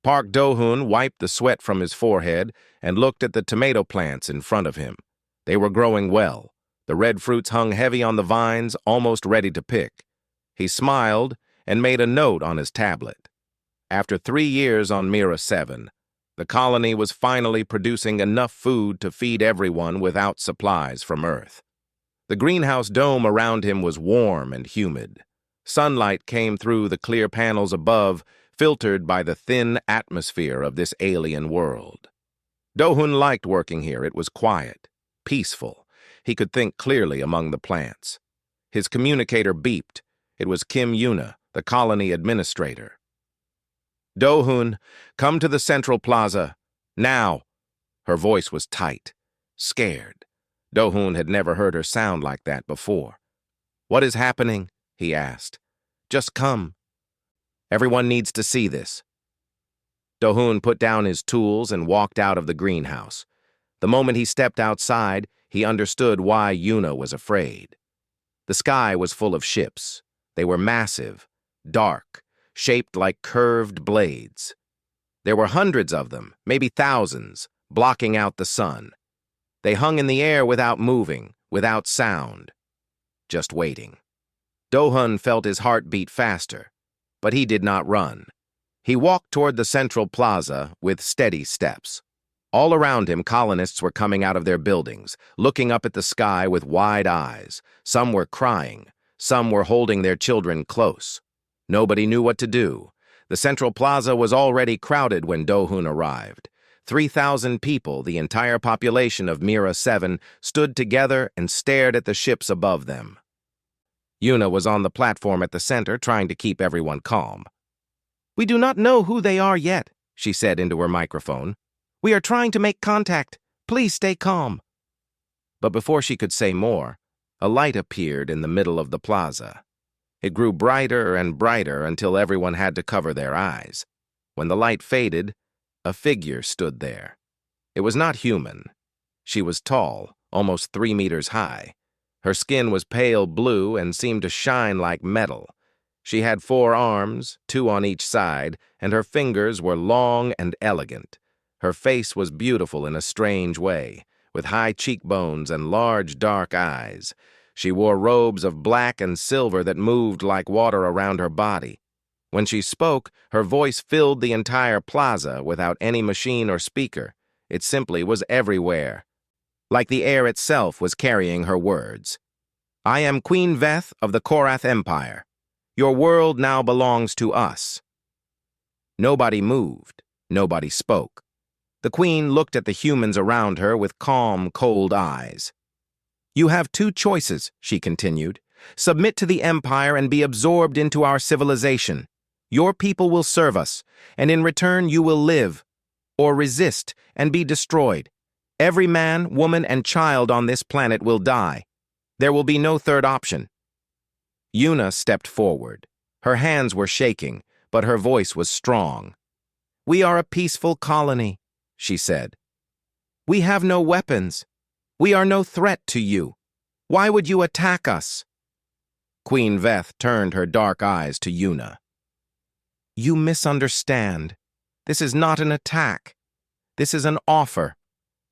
Park Do-hoon wiped the sweat from his forehead and looked at the tomato plants in front of him. They were growing well. The red fruits hung heavy on the vines, almost ready to pick. He smiled and made a note on his tablet. After 3 years on Mira 7, the colony was finally producing enough food to feed everyone without supplies from Earth. The greenhouse dome around him was warm and humid. Sunlight came through the clear panels above, filtered by the thin atmosphere of this alien world. Do-hoon liked working here. It was quiet, peaceful. He could think clearly among the plants. His communicator beeped. It was Kim Yuna, the colony administrator. Do-hoon, come to the central plaza. Now. Her voice was tight, scared. Do-hoon had never heard her sound like that before. What is happening? He asked. Just come. Everyone needs to see this. Do-hoon put down his tools and walked out of the greenhouse. The moment he stepped outside, he understood why Yuna was afraid. The sky was full of ships. They were massive, dark, shaped like curved blades. There were hundreds of them, maybe thousands, blocking out the sun. They hung in the air without moving, without sound, just waiting. Do-hoon felt his heart beat faster, but he did not run. He walked toward the central plaza with steady steps. All around him, colonists were coming out of their buildings, looking up at the sky with wide eyes. Some were crying. Some were holding their children close. Nobody knew what to do. The central plaza was already crowded when Do-hoon arrived. 3,000 people, the entire population of Mira 7, stood together and stared at the ships above them. Yuna was on the platform at the center, trying to keep everyone calm. "We do not know who they are yet," she said into her microphone. "We are trying to make contact. Please stay calm." But before she could say more, a light appeared in the middle of the plaza. It grew brighter and brighter until everyone had to cover their eyes. When the light faded, a figure stood there. It was not human. She was tall, almost 3 meters high. Her skin was pale blue and seemed to shine like metal. She had 4 arms, 2 on each side, and her fingers were long and elegant. Her face was beautiful in a strange way, with high cheekbones and large dark eyes. She wore robes of black and silver that moved like water around her body. When she spoke, her voice filled the entire plaza without any machine or speaker. It simply was everywhere. Like the air itself was carrying her words. "I am Queen Veth of the Korath Empire. Your world now belongs to us." Nobody moved. Nobody spoke. The queen looked at the humans around her with calm, cold eyes. "You have 2 choices," she continued. "Submit to the empire and be absorbed into our civilization. Your people will serve us, and in return you will live. Or resist and be destroyed. Every man, woman, and child on this planet will die. There will be no third option." Yuna stepped forward. Her hands were shaking, but her voice was strong. "We are a peaceful colony," she said. "We have no weapons. We are no threat to you. Why would you attack us?" Queen Veth turned her dark eyes to Yuna. "You misunderstand. This is not an attack. This is an offer.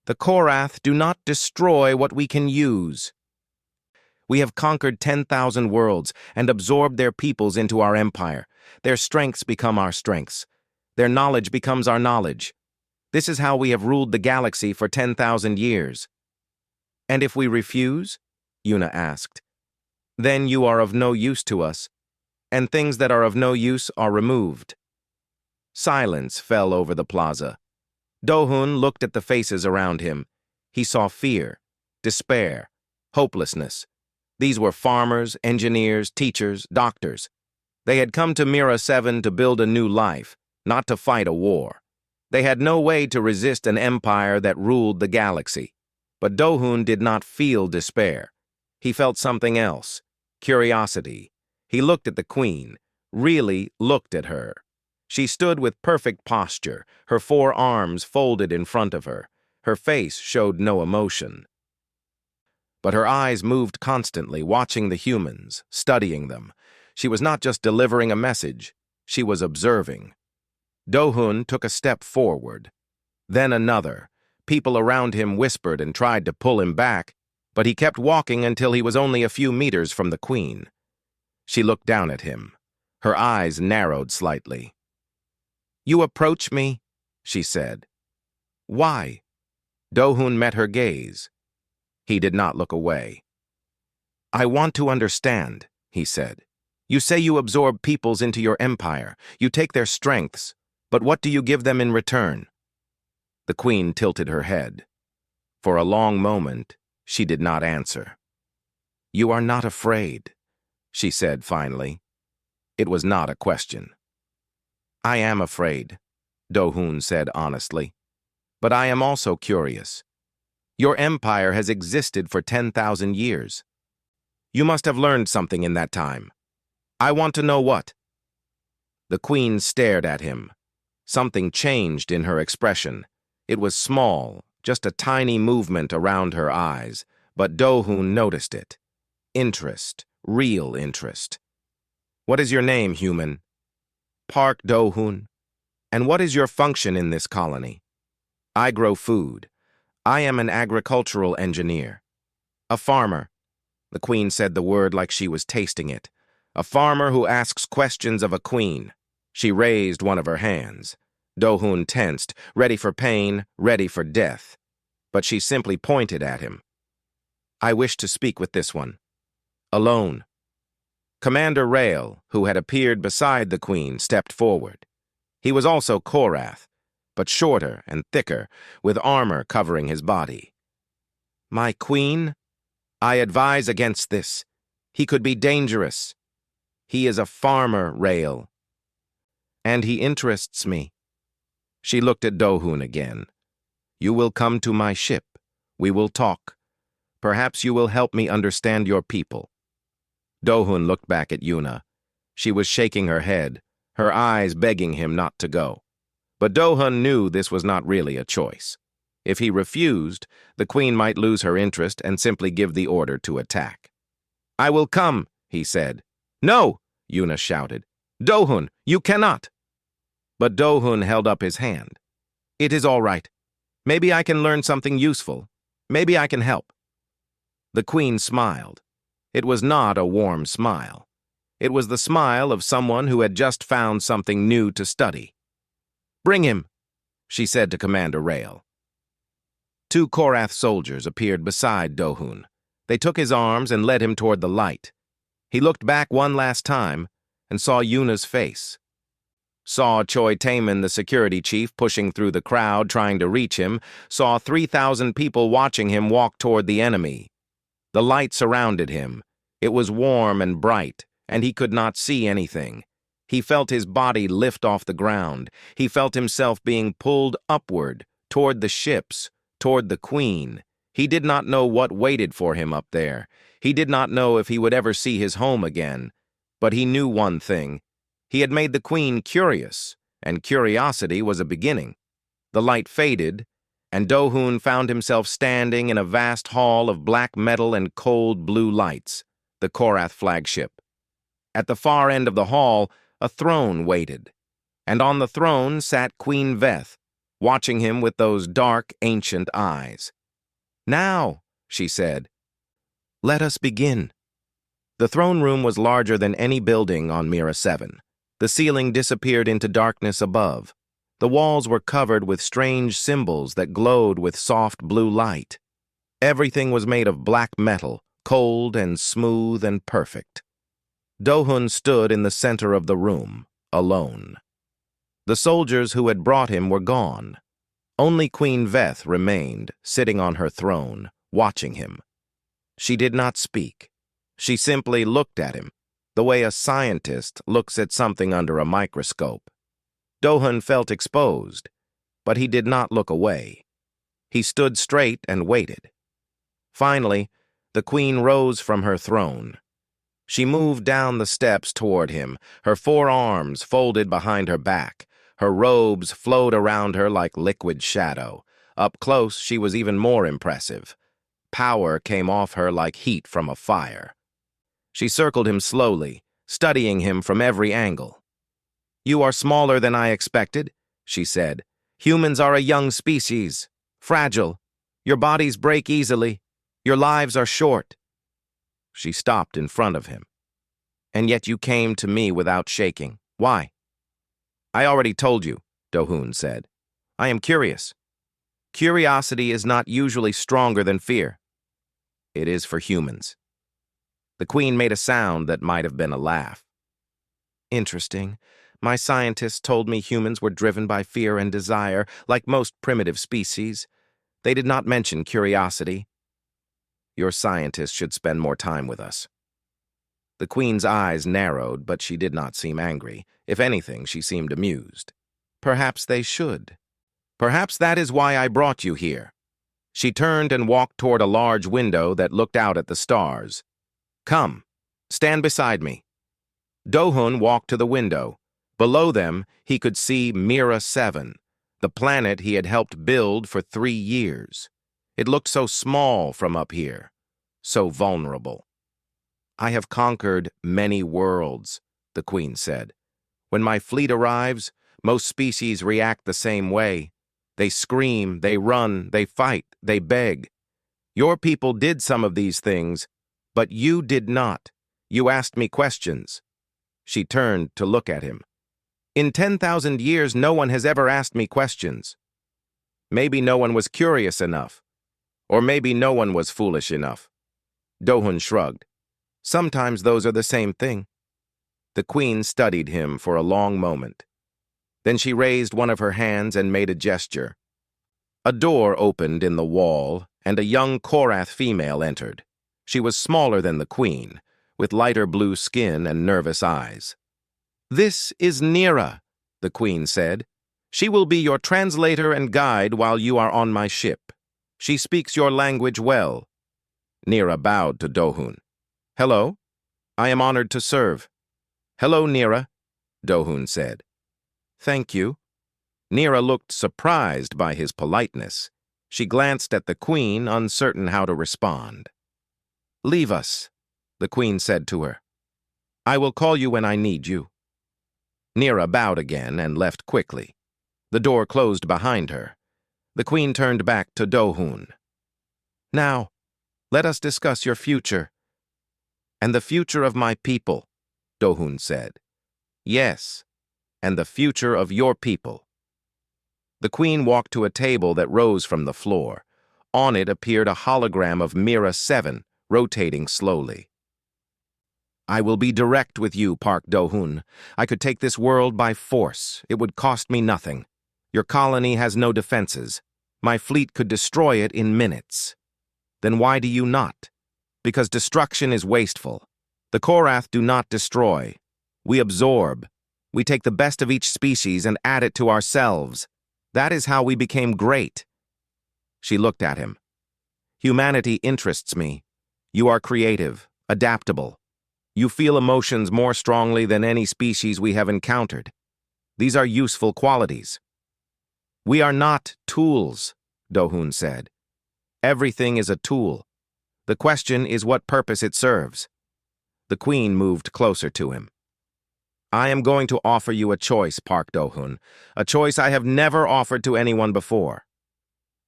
The Korath do not destroy what we can use. We have conquered 10,000 worlds and absorbed their peoples into our empire. Their strengths become our strengths. Their knowledge becomes our knowledge. This is how we have ruled the galaxy for 10,000 years. And if we refuse?" Yuna asked. "Then you are of no use to us, and things that are of no use are removed." Silence fell over the plaza. Do-hoon looked at the faces around him. He saw fear, despair, hopelessness. These were farmers, engineers, teachers, doctors. They had come to Mira 7 to build a new life, not to fight a war. They had no way to resist an empire that ruled the galaxy. But Do-hoon did not feel despair. He felt something else, curiosity. He looked at the queen, really looked at her. She stood with perfect posture, her 4 arms folded in front of her. Her face showed no emotion. But her eyes moved constantly, watching the humans, studying them. She was not just delivering a message, she was observing. Do-hun took a step forward. Then another. People around him whispered and tried to pull him back, but he kept walking until he was only a few meters from the queen. She looked down at him. Her eyes narrowed slightly. "You approach me?" she said. "Why?" Do-hun met her gaze. He did not look away. "I want to understand," he said. "You say you absorb peoples into your empire. You take their strengths, but what do you give them in return?" The queen tilted her head. For a long moment, she did not answer. "You are not afraid," she said finally. It was not a question. "I am afraid," Do-hun said honestly. "But I am also curious. Your empire has existed for 10,000 years. You must have learned something in that time. I want to know what." The queen stared at him. Something changed in her expression. It was small, just a tiny movement around her eyes, but Do-hun noticed it. Interest, real interest. "What is your name, human?" "Park Do-hun." "And what is your function in this colony?" "I grow food. I am an agricultural engineer." "A farmer." The queen said the word like she was tasting it. "A farmer who asks questions of a queen." She raised one of her hands. Do-hun tensed, ready for pain, ready for death. But she simply pointed at him. "I wish to speak with this one." "Alone." Commander Rael, who had appeared beside the queen, stepped forward. He was also Korath, but shorter and thicker, with armor covering his body. "My queen, I advise against this. He could be dangerous. He is a farmer, Rael. And he interests me." She looked at Do-hun again. "You will come to my ship. We will talk. Perhaps you will help me understand your people." Do-hun looked back at Yuna. She was shaking her head, her eyes begging him not to go. But Do-hun knew this was not really a choice. If he refused, the queen might lose her interest and simply give the order to attack. "I will come," he said. "No!" Yuna shouted. "Do-hun, you cannot!" But Do-hun held up his hand. "It is all right. Maybe I can learn something useful. Maybe I can help." The queen smiled. It was not a warm smile. It was the smile of someone who had just found something new to study. "Bring him," she said to Commander Rael. 2 Korath soldiers appeared beside Do-hun. They took his arms and led him toward the light. He looked back one last time and saw Yuna's face. Saw Choi Taemin, the security chief, pushing through the crowd, trying to reach him. Saw 3,000 people watching him walk toward the enemy. The light surrounded him. It was warm and bright, and he could not see anything. He felt his body lift off the ground. He felt himself being pulled upward, toward the ships, toward the queen. He did not know what waited for him up there. He did not know if he would ever see his home again. But he knew one thing. He had made the queen curious, and curiosity was a beginning. The light faded, and Do-hun found himself standing in a vast hall of black metal and cold blue lights, the Korath flagship. At the far end of the hall, a throne waited, and on the throne sat Queen Veth, watching him with those dark, ancient eyes. "Now," she said, "let us begin." The throne room was larger than any building on Mira 7. The ceiling disappeared into darkness above. The walls were covered with strange symbols that glowed with soft blue light. Everything was made of black metal, cold and smooth and perfect. Do-hun stood in the center of the room, alone. The soldiers who had brought him were gone. Only Queen Veth remained, sitting on her throne, watching him. She did not speak. She simply looked at him, the way a scientist looks at something under a microscope. Do-hun felt exposed, but he did not look away. He stood straight and waited. Finally, the queen rose from her throne. She moved down the steps toward him, her forearms folded behind her back. Her robes flowed around her like liquid shadow. Up close, she was even more impressive. Power came off her like heat from a fire. She circled him slowly, studying him from every angle. "You are smaller than I expected. she said. Humans are a young species, fragile. Your bodies break easily. Your lives are short. She stopped in front of him. And yet you came to me without shaking. Why? I already told you, Do-hoon said. I am curious. Curiosity is not usually stronger than fear. It is for humans. The Queen made a sound that might have been a laugh. Interesting. My scientists told me humans were driven by fear and desire, like most primitive species. They did not mention curiosity. Your scientists should spend more time with us. The Queen's eyes narrowed, but she did not seem angry. If anything, she seemed amused. Perhaps they should. Perhaps that is why I brought you here. She turned and walked toward a large window that looked out at the stars. Come, stand beside me. Do-hoon walked to the window. Below them, he could see Mira 7, the planet he had helped build for 3 years. It looked so small from up here, so vulnerable. I have conquered many worlds, the Queen said. When my fleet arrives, most species react the same way. They scream, they run, they fight, they beg. Your people did some of these things, but you did not. You asked me questions. She turned to look at him. In 10,000 years, no one has ever asked me questions. Maybe no one was curious enough. Or maybe no one was foolish enough. Do-hoon shrugged. Sometimes those are the same thing. The Queen studied him for a long moment. Then she raised one of her hands and made a gesture. A door opened in the wall, and a young Korath female entered. She was smaller than the Queen, with lighter blue skin and nervous eyes. This is Nira, the Queen said. She will be your translator and guide while you are on my ship. She speaks your language well. Nira bowed to Do-hoon. Hello. I am honored to serve. Hello, Nira, Do-hoon said. Thank you. Nira looked surprised by his politeness. She glanced at the Queen, uncertain how to respond. Leave us, the Queen said to her. I will call you when I need you. Nira bowed again and left quickly. The door closed behind her. The Queen turned back to Do-hoon. Now, let us discuss your future. And the future of my people, Do-hoon said. Yes, and the future of your people. The Queen walked to a table that rose from the floor. On it appeared a hologram of Mira 7, rotating slowly. I will be direct with you, Park Do-hoon. I could take this world by force. It would cost me nothing. Your colony has no defenses. My fleet could destroy it in minutes. Then why do you not? Because destruction is wasteful. The Korath do not destroy. We absorb. We take the best of each species and add it to ourselves. That is how we became great. She looked at him. Humanity interests me. You are creative, adaptable. You feel emotions more strongly than any species we have encountered. These are useful qualities. We are not tools, Do-hoon said. Everything is a tool. The question is what purpose it serves. The Queen moved closer to him. I am going to offer you a choice, Park Do-hoon, a choice I have never offered to anyone before.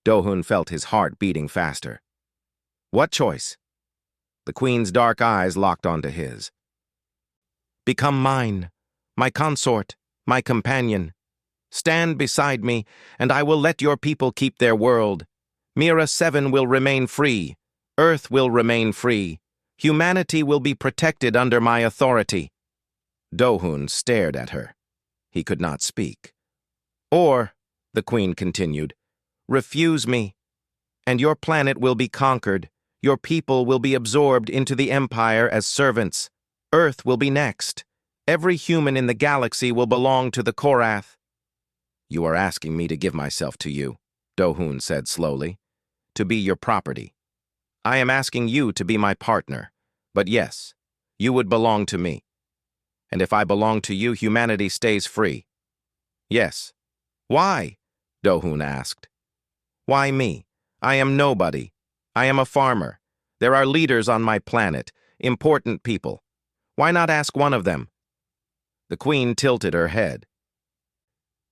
Do-hoon felt his heart beating faster. What choice? The Queen's dark eyes locked onto his. Become mine, my consort, my companion. Stand beside me, and I will let your people keep their world. Mira 7 will remain free. Earth will remain free. Humanity will be protected under my authority. Do-hoon stared at her. He could not speak. Or, the Queen continued, refuse me, and your planet will be conquered. Your people will be absorbed into the Empire as servants. Earth will be next. Every human in the galaxy will belong to the Korath. You are asking me to give myself to you, Do-hoon said slowly, to be your property. I am asking you to be my partner. But yes, you would belong to me. And if I belong to you, humanity stays free. Yes. Why? Do-hoon asked. Why me? I am nobody. I am a farmer. There are leaders on my planet, important people. Why not ask one of them? The Queen tilted her head.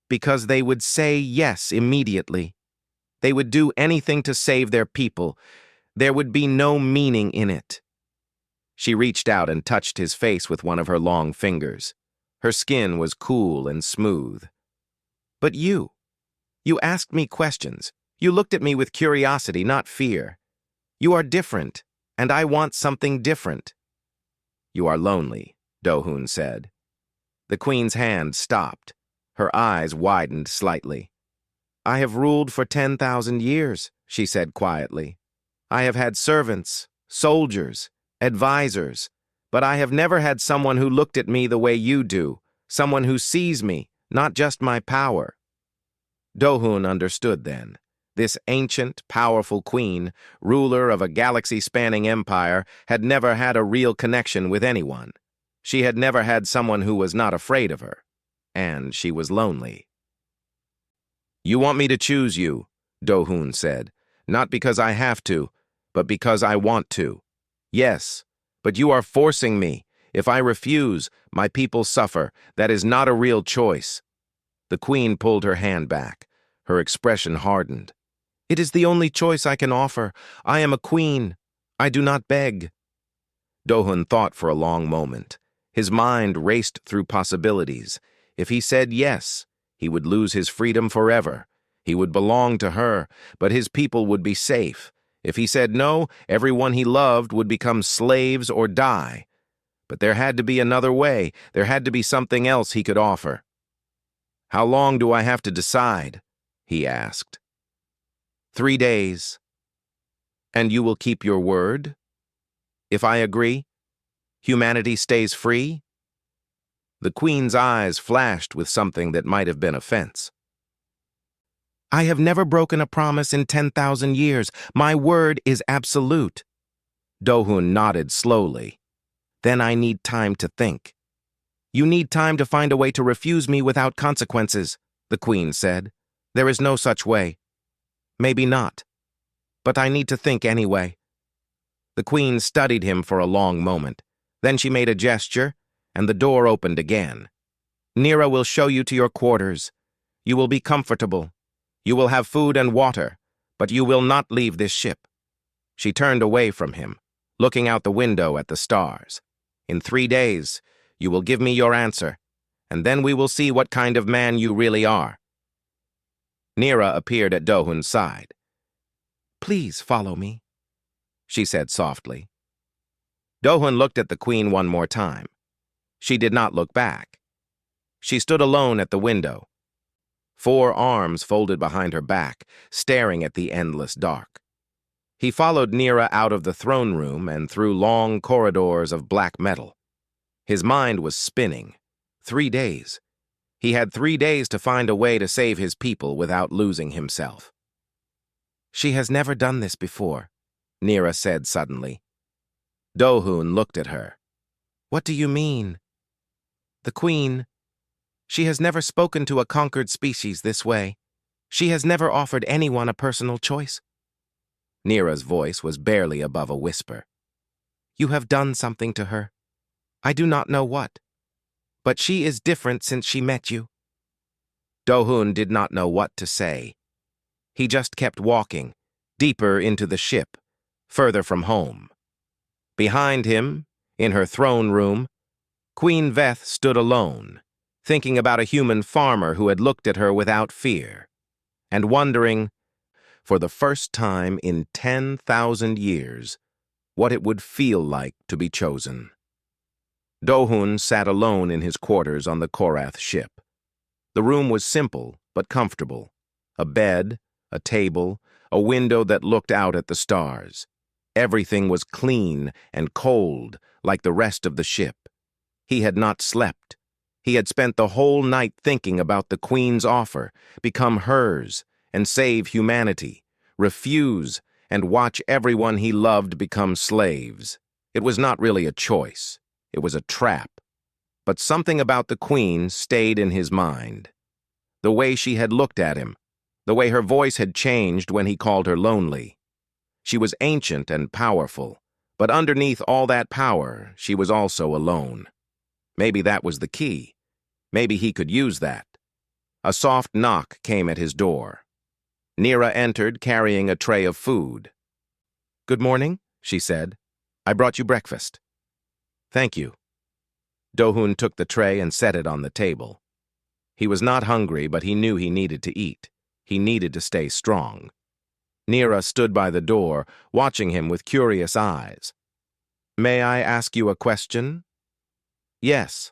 Because they would say yes immediately. They would do anything to save their people. There would be no meaning in it. She reached out and touched his face with one of her long fingers. Her skin was cool and smooth. But you asked me questions. You looked at me with curiosity, not fear. You are different, and I want something different. You are lonely, Do-hoon said. The queen's hand stopped. Her eyes widened slightly. I have ruled for 10,000 years, she said quietly. I have had servants, soldiers, advisors, but I have never had someone who looked at me the way you do, someone who sees me, not just my power. Do-hoon understood then. This ancient, powerful queen, ruler of a galaxy-spanning empire, had never had a real connection with anyone. She had never had someone who was not afraid of her. And she was lonely. You want me to choose you, Do-hoon said, not because I have to, but because I want to. Yes, but you are forcing me. If I refuse, my people suffer. That is not a real choice. The queen pulled her hand back. Her expression hardened. It is the only choice I can offer. I am a queen. I do not beg. Do-hoon thought for a long moment. His mind raced through possibilities. If he said yes, he would lose his freedom forever. He would belong to her, but his people would be safe. If he said no, everyone he loved would become slaves or die. But there had to be another way. There had to be something else he could offer. How long do I have to decide? He asked. 3 days. And you will keep your word? If I agree, humanity stays free? The queen's eyes flashed with something that might have been offense. I have never broken a promise in 10,000 years. My word is absolute. Do-hoon nodded slowly. Then I need time to think. You need time to find a way to refuse me without consequences, the queen said. There is no such way. Maybe not. But I need to think anyway. The queen studied him for a long moment. Then she made a gesture, and the door opened again. Nira will show you to your quarters. You will be comfortable. You will have food and water, but you will not leave this ship. She turned away from him, looking out the window at the stars. In 3 days, you will give me your answer, and then we will see what kind of man you really are. Nira appeared at Do-hoon's side. Please follow me, she said softly. Do-hoon looked at the queen one more time. She did not look back. She stood alone at the window, 4 arms folded behind her back, staring at the endless dark. He followed Nira out of the throne room and through long corridors of black metal. His mind was spinning. 3 days. He had 3 days to find a way to save his people without losing himself. She has never done this before, Nira said suddenly. Do-hoon looked at her. What do you mean? The queen. She has never spoken to a conquered species this way. She has never offered anyone a personal choice. Nira's voice was barely above a whisper. You have done something to her. I do not know what. But she is different since she met you. Do-hoon did not know what to say. He just kept walking, deeper into the ship, further from home. Behind him, in her throne room, Queen Veth stood alone, thinking about a human farmer who had looked at her without fear, and wondering, for the first time in 10,000 years, what it would feel like to be chosen. Do-hoon sat alone in his quarters on the Korath ship. The room was simple but comfortable. A bed, a table, a window that looked out at the stars. Everything was clean and cold like the rest of the ship. He had not slept. He had spent the whole night thinking about the Queen's offer, become hers, and save humanity, refuse, and watch everyone he loved become slaves. It was not really a choice. It was a trap. But something about the Queen stayed in his mind. The way she had looked at him, the way her voice had changed when he called her lonely. She was ancient and powerful, but underneath all that power, she was also alone. Maybe that was the key. Maybe he could use that. A soft knock came at his door. Nira entered carrying a tray of food. "Good morning," she said. "I brought you breakfast." "Thank you." Do-hoon took the tray and set it on the table. He was not hungry, but he knew he needed to eat. He needed to stay strong. Nira stood by the door, watching him with curious eyes. "May I ask you a question?" "Yes."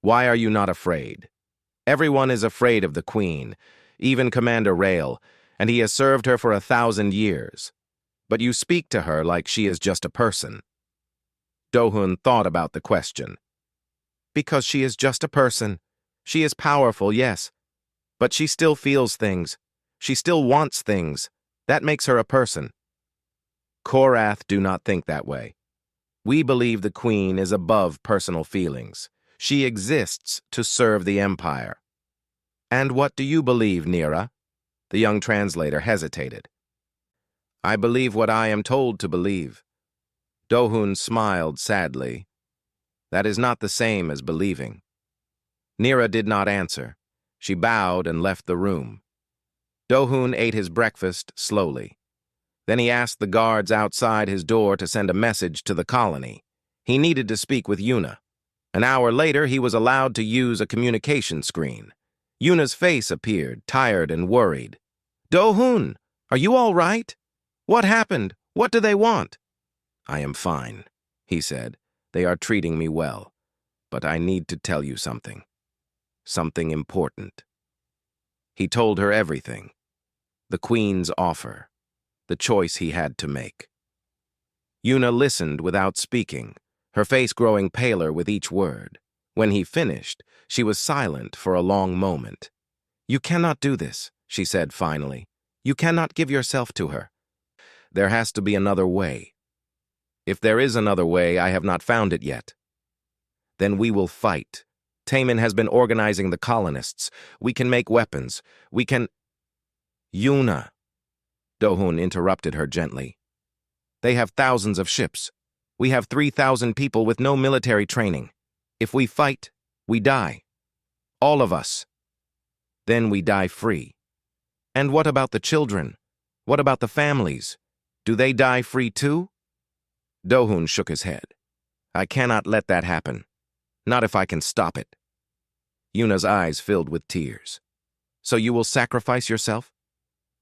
"Why are you not afraid?" "Everyone is afraid of the Queen, even Commander Rail, and he has served her for 1,000 years. But you speak to her like she is just a person." Do-hoon thought about the question. "Because she is just a person. She is powerful, yes. But she still feels things. She still wants things. That makes her a person." Korath do not think that way. We believe the Queen is above personal feelings. She exists to serve the Empire. "And what do you believe, Nira?" The young translator hesitated. "I believe what I am told to believe." Do-hoon smiled sadly. "That is not the same as believing." Nira did not answer. She bowed and left the room. Do-hoon ate his breakfast slowly. Then he asked the guards outside his door to send a message to the colony. He needed to speak with Yuna. An hour later, he was allowed to use a communication screen. Yuna's face appeared, tired and worried. "Do-hoon, are you all right? What happened? What do they want?" "I am fine," he said. "They are treating me well. But I need to tell you something. Something important." He told her everything. The Queen's offer. The choice he had to make. Yuna listened without speaking, her face growing paler with each word. When he finished, she was silent for a long moment. "You cannot do this," she said finally. "You cannot give yourself to her. There has to be another way. If there is another way, I have not found it yet. Then we will fight. Taemin has been organizing the colonists. We can make weapons. We can—" "Yuna," Do-hoon interrupted her gently. "They have thousands of ships. We have 3,000 people with no military training. If we fight, we die. All of us. Then we die free. And what about the children? What about the families? Do they die free too?" Do-hoon shook his head. "I cannot let that happen. Not if I can stop it." Yuna's eyes filled with tears. "So you will sacrifice yourself?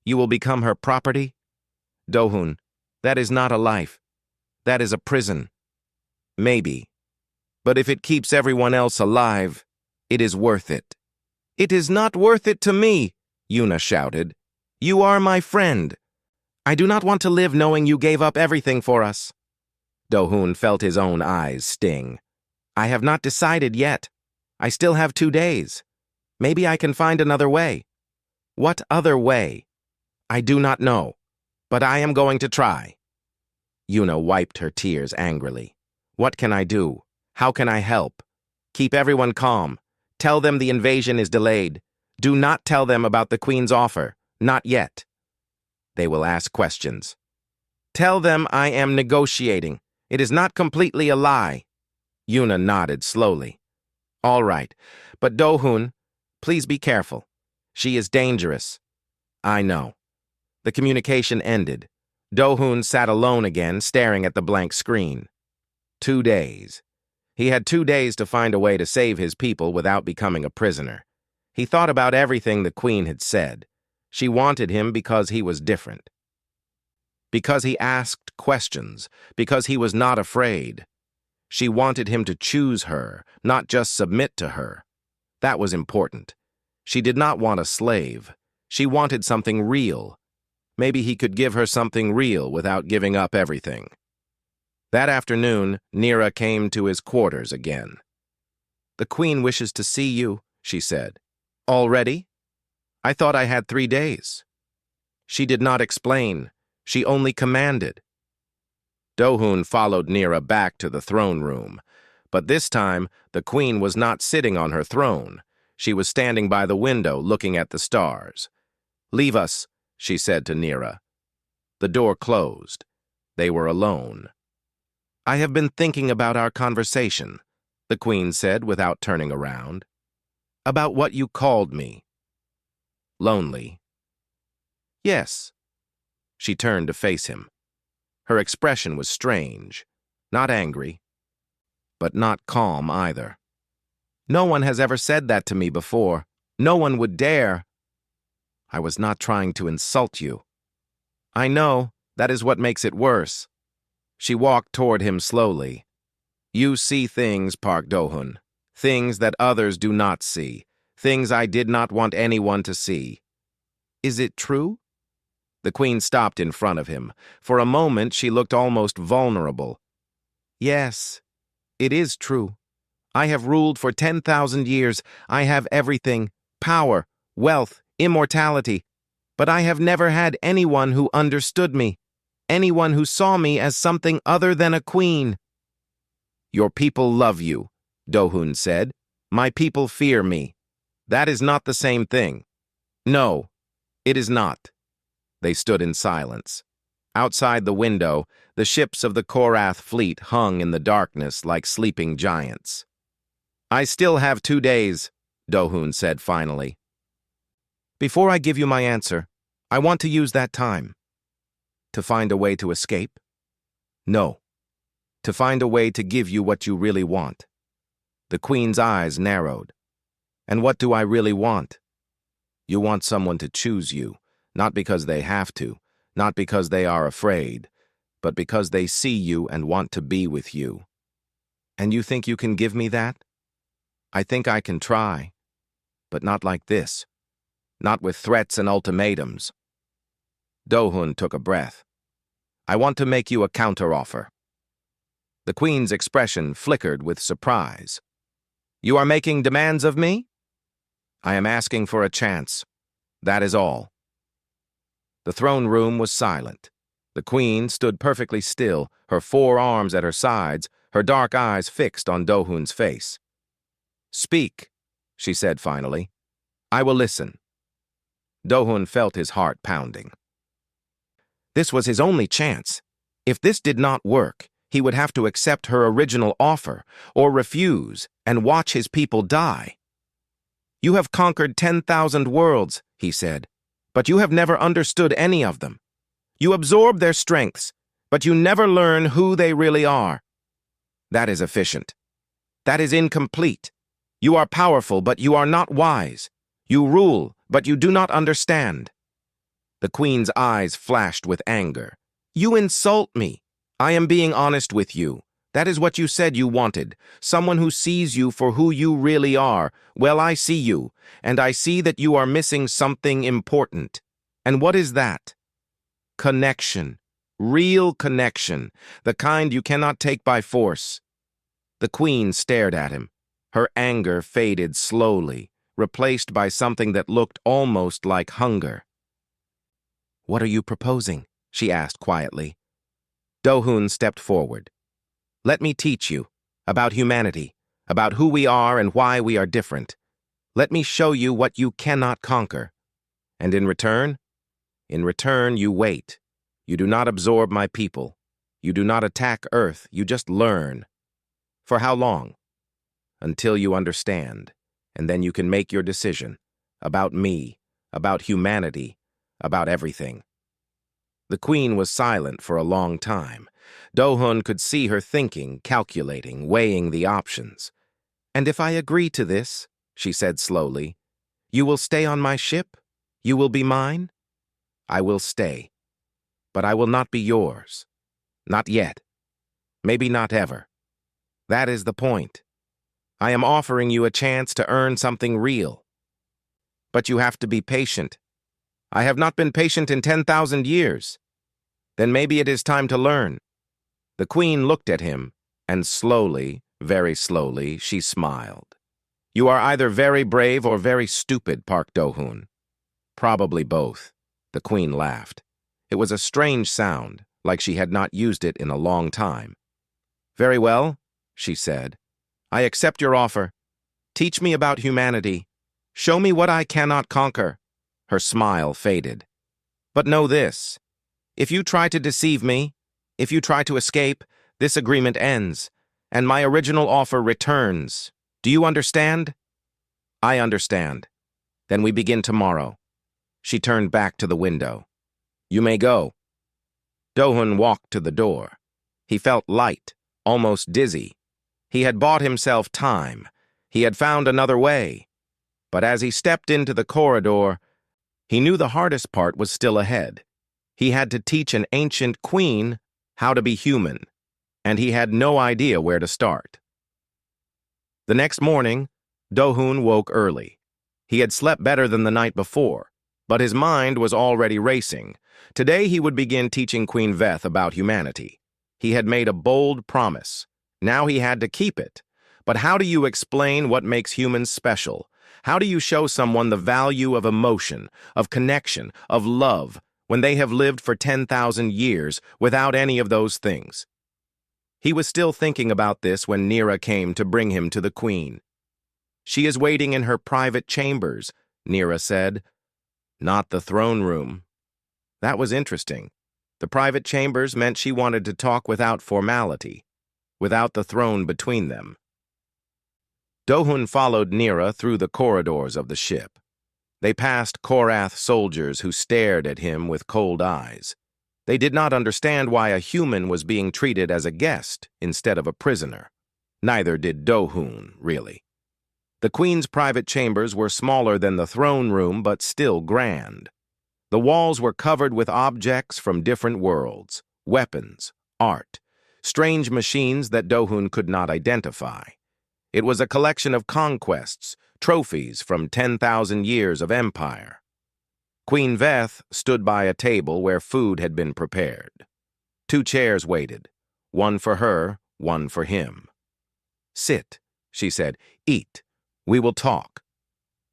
You will become her property?" "Do-hoon, that is not a life. That is a prison." "Maybe. But if it keeps everyone else alive, it is worth it." "It is not worth it to me," Yuna shouted. "You are my friend. I do not want to live knowing you gave up everything for us." Do-hoon felt his own eyes sting. "I have not decided yet. I still have 2 days. Maybe I can find another way." "What other way?" "I do not know, but I am going to try." Yuna wiped her tears angrily. "What can I do? How can I help?" "Keep everyone calm. Tell them the invasion is delayed. Do not tell them about the Queen's offer. Not yet. They will ask questions. Tell them I am negotiating. It is not completely a lie." Yuna nodded slowly. "All right, but Do-hoon, please be careful. She is dangerous." "I know." The communication ended. Do-hoon sat alone again, staring at the blank screen. 2 days. He had 2 days to find a way to save his people without becoming a prisoner. He thought about everything the Queen had said. She wanted him because he was different. Because he asked questions. Because he was not afraid. She wanted him to choose her, not just submit to her. That was important. She did not want a slave. She wanted something real. Maybe he could give her something real without giving up everything. That afternoon, Nira came to his quarters again. "The Queen wishes to see you," she said. "Already? I thought I had 3 days." She did not explain. She only commanded. Do-hoon followed Nira back to the throne room. But this time, the Queen was not sitting on her throne. She was standing by the window looking at the stars. "Leave us," she said to Nira. The door closed. They were alone. "I have been thinking about our conversation," the Queen said without turning around. "About what you called me. Lonely. Yes. She turned to face him. Her expression was strange, not angry, but not calm either. No one has ever said that to me before. No one would dare. I was not trying to insult you. I know, that is what makes it worse. She walked toward him slowly. You see things, Park Do-hun. Things that others do not see. Things I did not want anyone to see. Is it true? The queen stopped in front of him. For a moment, she looked almost vulnerable. Yes, it is true. I have ruled for 10,000 years. I have everything, power, wealth, immortality. But I have never had anyone who understood me, anyone who saw me as something other than a queen. Your people love you, Do-hun said. My people fear me. That is not the same thing. No, it is not. They stood in silence. Outside the window, the ships of the Korath fleet hung in the darkness like sleeping giants. I still have 2 days, Do-hun said finally. Before I give you my answer, I want to use that time. To find a way to escape? No. To find a way to give you what you really want. The queen's eyes narrowed. And what do I really want? You want someone to choose you, not because they have to, not because they are afraid, but because they see you and want to be with you. And you think you can give me that? I think I can try, but not like this. Not with threats and ultimatums. Do-hun took a breath. I want to make you a counteroffer. The queen's expression flickered with surprise. You are making demands of me? I am asking for a chance. That is all. The throne room was silent. The queen stood perfectly still, her 4 arms at her sides, her dark eyes fixed on Do-hun's face. Speak, she said finally. I will listen. Do-hun felt his heart pounding. This was his only chance. If this did not work, he would have to accept her original offer, or refuse, and watch his people die. You have conquered 10,000 worlds, he said, but you have never understood any of them. You absorb their strengths, but you never learn who they really are. That is efficient. That is incomplete. You are powerful, but you are not wise. You rule, but you do not understand. The queen's eyes flashed with anger. You insult me. I am being honest with you. That is what you said you wanted. Someone who sees you for who you really are. Well, I see you, and I see that you are missing something important. And what is that? Connection. Real connection. The kind you cannot take by force. The queen stared at him. Her anger faded slowly, replaced by something that looked almost like hunger. What are you proposing? She asked quietly. Do-hun stepped forward. Let me teach you about humanity, about who we are and why we are different. Let me show you what you cannot conquer. And in return you wait. You do not absorb my people. You do not attack Earth, you just learn. For how long? Until you understand, and then you can make your decision. About me, about humanity, about everything. The queen was silent for a long time. Do-hun could see her thinking, calculating, weighing the options. And if I agree to this, she said slowly, you will stay on my ship? You will be mine? I will stay. But I will not be yours. Not yet. Maybe not ever. That is the point. I am offering you a chance to earn something real. But you have to be patient. I have not been patient in 10,000 years. Then maybe it is time to learn. The queen looked at him, and slowly, very slowly, she smiled. You are either very brave or very stupid, Park Do-hun. Probably both. The queen laughed. It was a strange sound, like she had not used it in a long time. Very well, she said. I accept your offer. Teach me about humanity. Show me what I cannot conquer. Her smile faded. But know this. If you try to deceive me, if you try to escape, this agreement ends, and my original offer returns. Do you understand? I understand. Then we begin tomorrow. She turned back to the window. "You may go." Do-hun walked to the door. He felt light, almost dizzy. He had bought himself time. He had found another way. But as he stepped into the corridor, he knew the hardest part was still ahead. He had to teach an ancient queen how to be human, and he had no idea where to start. The next morning, Do-hun woke early. He had slept better than the night before, but his mind was already racing. Today he would begin teaching Queen Veth about humanity. He had made a bold promise. Now he had to keep it. But how do you explain what makes humans special? How do you show someone the value of emotion, of connection, of love, when they have lived for 10,000 years without any of those things? He was still thinking about this when Nira came to bring him to the queen. "She is waiting in her private chambers," Nira said. "Not the throne room." That was interesting. The private chambers meant she wanted to talk without formality, without the throne between them. Do-hun followed Nira through the corridors of the ship. They passed Korath soldiers who stared at him with cold eyes. They did not understand why a human was being treated as a guest instead of a prisoner. Neither did Do-hun, really. The queen's private chambers were smaller than the throne room, but still grand. The walls were covered with objects from different worlds, weapons, art, strange machines that Do-hun could not identify. It was a collection of conquests, trophies from 10,000 years of empire. Queen Veth stood by a table where food had been prepared. 2 chairs waited, one for her, one for him. "Sit," she said. "Eat. We will talk."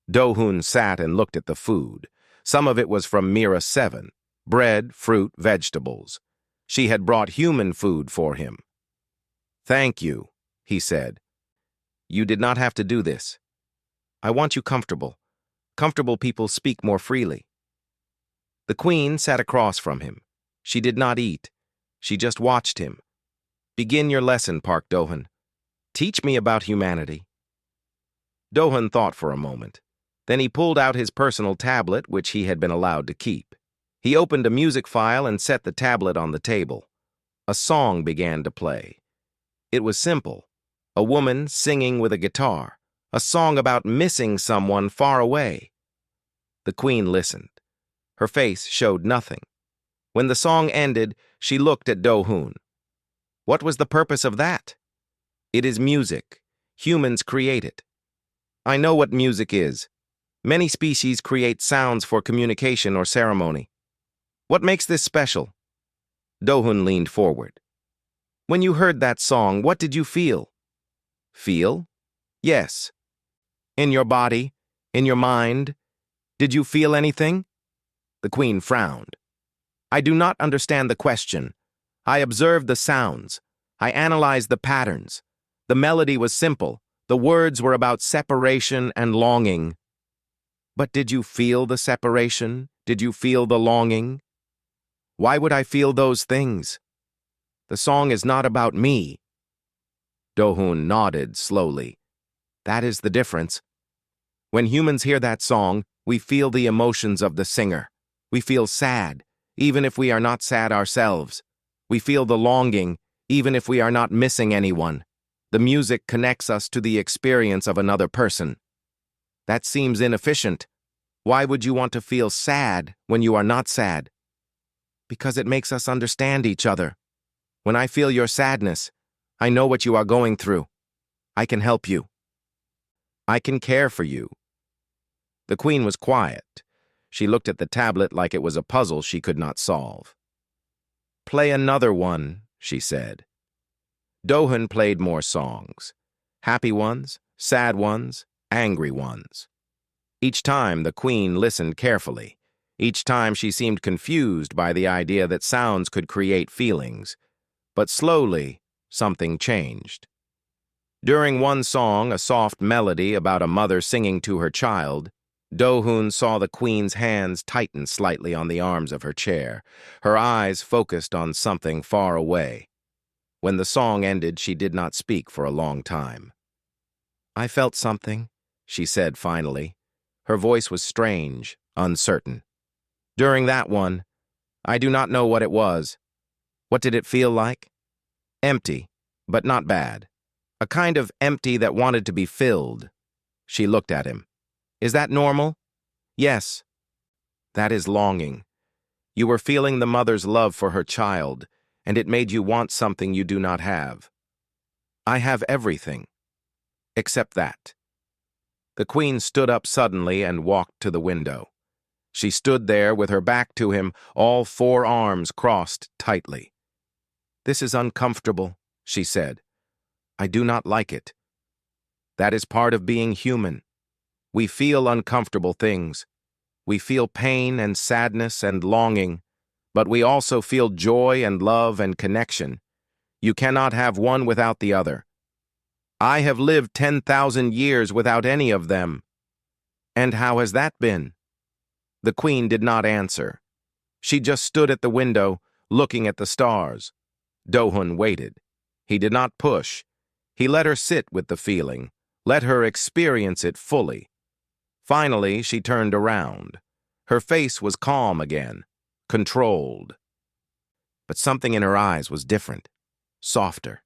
Do-hun sat and looked at the food. Some of it was from Mira 7, bread, fruit, vegetables. She had brought human food for him. "Thank you," he said. "You did not have to do this. I want you comfortable. Comfortable people speak more freely." The queen sat across from him. She did not eat. She just watched him. "Begin your lesson, Park Do-hun. Teach me about humanity." Do-hun thought for a moment. Then he pulled out his personal tablet, which he had been allowed to keep. He opened a music file and set the tablet on the table. A song began to play. It was simple. A woman singing with a guitar. A song about missing someone far away. The queen listened. Her face showed nothing. When the song ended, she looked at Do-hun. "What was the purpose of that?" "It is music. Humans create it." "I know what music is. Many species create sounds for communication or ceremony. What makes this special?" Do-hun leaned forward. "When you heard that song, what did you feel?" "Feel?" "Yes. In your body? In your mind? Did you feel anything?" The queen frowned. "I do not understand the question. I observed the sounds. I analyzed the patterns. The melody was simple. The words were about separation and longing." "But did you feel the separation? Did you feel the longing?" "Why would I feel those things? The song is not about me." Do-hun nodded slowly. "That is the difference. When humans hear that song, we feel the emotions of the singer. We feel sad, even if we are not sad ourselves. We feel the longing, even if we are not missing anyone. The music connects us to the experience of another person. That seems inefficient. Why would you want to feel sad when you are not sad?" "Because it makes us understand each other. When I feel your sadness, I know what you are going through. I can help you. I can care for you." The queen was quiet. She looked at the tablet like it was a puzzle she could not solve. "Play another one," she said. Do-hun played more songs. Happy ones, sad ones, angry ones. Each time the queen listened carefully. Each time she seemed confused by the idea that sounds could create feelings. But slowly, something changed. During one song, a soft melody about a mother singing to her child, Do-hun saw the queen's hands tighten slightly on the arms of her chair. Her eyes focused on something far away. When the song ended, she did not speak for a long time. "I felt something," she said finally. Her voice was strange, uncertain. During that one, I do not know what it was. What did it feel like? Empty, but not bad. A kind of empty that wanted to be filled. She looked at him. Is that normal? Yes. That is longing. You were feeling the mother's love for her child, and it made you want something you do not have. I have everything. Except that. The Queen stood up suddenly and walked to the window. She stood there with her back to him, all four arms crossed tightly. This is uncomfortable, she said. I do not like it. That is part of being human. We feel uncomfortable things. We feel pain and sadness and longing, but we also feel joy and love and connection. You cannot have one without the other. I have lived 10,000 years without any of them. And how has that been? The Queen did not answer. She just stood at the window, looking at the stars. Do-hun waited. He did not push. He let her sit with the feeling, let her experience it fully. Finally, she turned around. Her face was calm again, controlled. But something in her eyes was different, softer.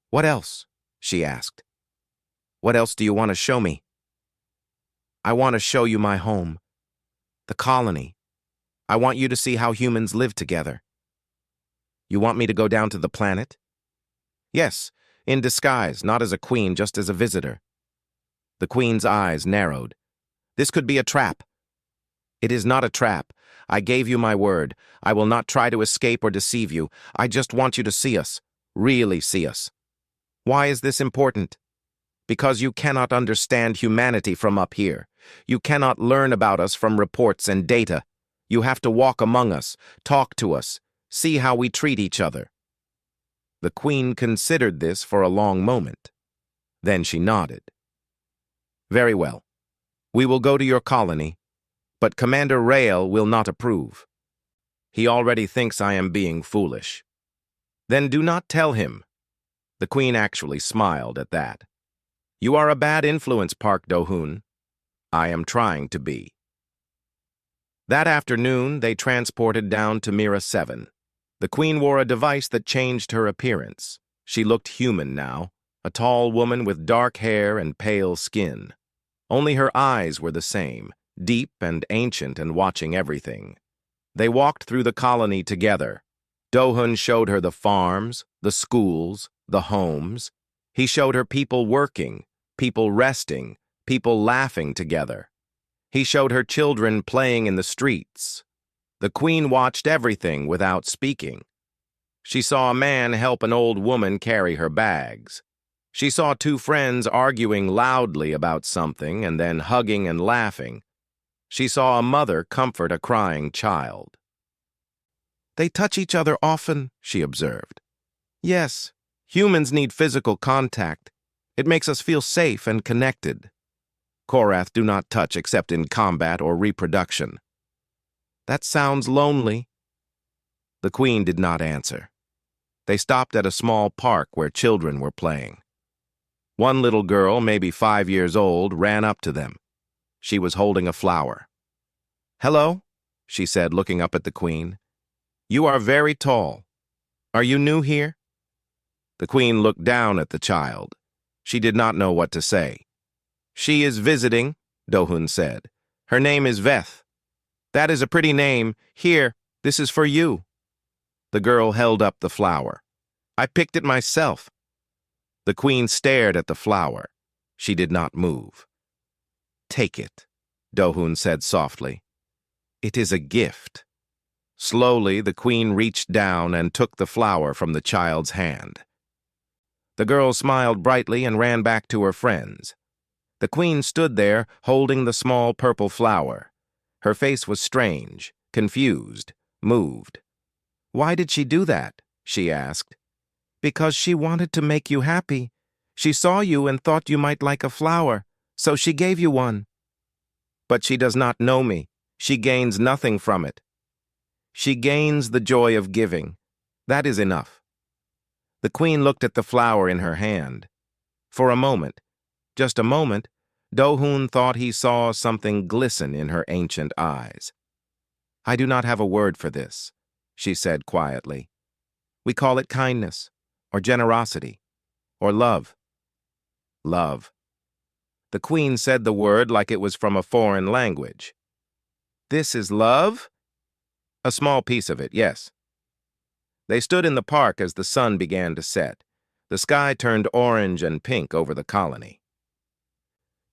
What else? She asked. What else do you want to show me? I want to show you my home, the colony. I want you to see how humans live together. You want me to go down to the planet? Yes, in disguise, not as a queen, just as a visitor. The Queen's eyes narrowed. This could be a trap. It is not a trap. I gave you my word. I will not try to escape or deceive you. I just want you to see us, really see us. Why is this important? Because you cannot understand humanity from up here. You cannot learn about us from reports and data. You have to walk among us, talk to us, see how we treat each other. The Queen considered this for a long moment. Then she nodded. Very well. We will go to your colony, but Commander Rael will not approve. He already thinks I am being foolish. Then do not tell him. The Queen actually smiled at that. You are a bad influence, Park Do-hun. I am trying to be. That afternoon, they transported down to Mira 7. The Queen wore a device that changed her appearance. She looked human now, a tall woman with dark hair and pale skin. Only her eyes were the same, deep and ancient and watching everything. They walked through the colony together. Do-hun showed her the farms, the schools, the homes. He showed her people working, people resting, people laughing together. He showed her children playing in the streets. The Queen watched everything without speaking. She saw a man help an old woman carry her bags. She saw two friends arguing loudly about something and then hugging and laughing. She saw a mother comfort a crying child. They touch each other often, she observed. Yes, humans need physical contact. It makes us feel safe and connected. Korath do not touch except in combat or reproduction. That sounds lonely. The Queen did not answer. They stopped at a small park where children were playing. One little girl, maybe 5 years old, ran up to them. She was holding a flower. Hello, she said, looking up at the Queen. You are very tall. Are you new here? The Queen looked down at the child. She did not know what to say. She is visiting, Do-hun said. Her name is Veth. That is a pretty name. Here, this is for you. The girl held up the flower. I picked it myself. The Queen stared at the flower. She did not move. Take it, Do-hun said softly. It is a gift. Slowly, the Queen reached down and took the flower from the child's hand. The girl smiled brightly and ran back to her friends. The Queen stood there, holding the small purple flower. Her face was strange, confused, moved. Why did she do that? She asked. Because she wanted to make you happy. She saw you and thought you might like a flower, so she gave you one. But she does not know me. She gains nothing from it. She gains the joy of giving. That is enough. The Queen looked at the flower in her hand. For a moment, just a moment, Do-hun thought he saw something glisten in her ancient eyes. I do not have a word for this, she said quietly. We call it kindness, or generosity, or love. Love. The queen said the word like it was from a foreign language. This is love? A small piece of it, yes. They stood in the park as the sun began to set. The sky turned orange and pink over the colony.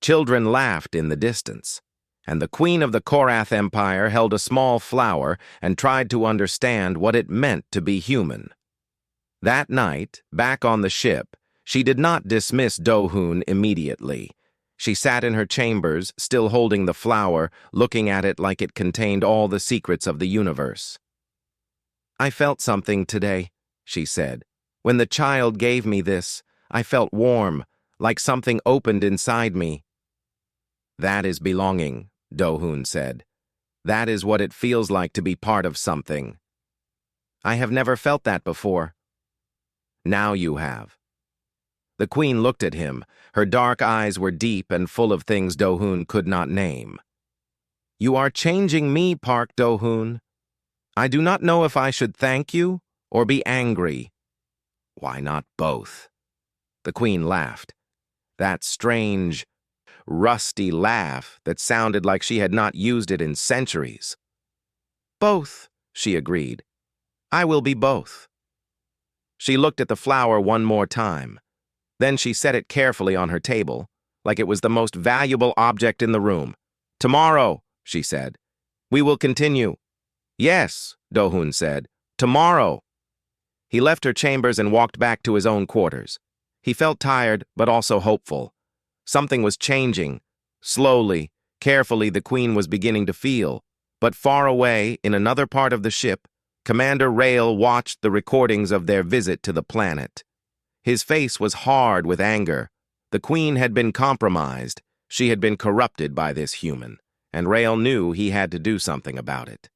Children laughed in the distance, and the queen of the Korath Empire held a small flower and tried to understand what it meant to be human. That night, back on the ship, she did not dismiss Do-hoon immediately. She sat in her chambers, still holding the flower, looking at it like it contained all the secrets of the universe. I felt something today, she said. When the child gave me this, I felt warm, like something opened inside me. That is belonging, Do-hoon said. That is what it feels like to be part of something. I have never felt that before. Now you have. The queen looked at him. Her dark eyes were deep and full of things Do-hoon could not name. You are changing me, Park Do-hoon. I do not know if I should thank you or be angry. Why not both? The queen laughed. That strange, rusty laugh that sounded like she had not used it in centuries. Both, she agreed. I will be both. She looked at the flower one more time. Then she set it carefully on her table, like it was the most valuable object in the room. Tomorrow, she said, we will continue. Yes, Do-hoon said, tomorrow. He left her chambers and walked back to his own quarters. He felt tired, but also hopeful. Something was changing. Slowly, carefully, the queen was beginning to feel. But far away, in another part of the ship, Commander Rail watched the recordings of their visit to the planet. His face was hard with anger. The queen had been compromised. She had been corrupted by this human, and Rail knew he had to do something about it.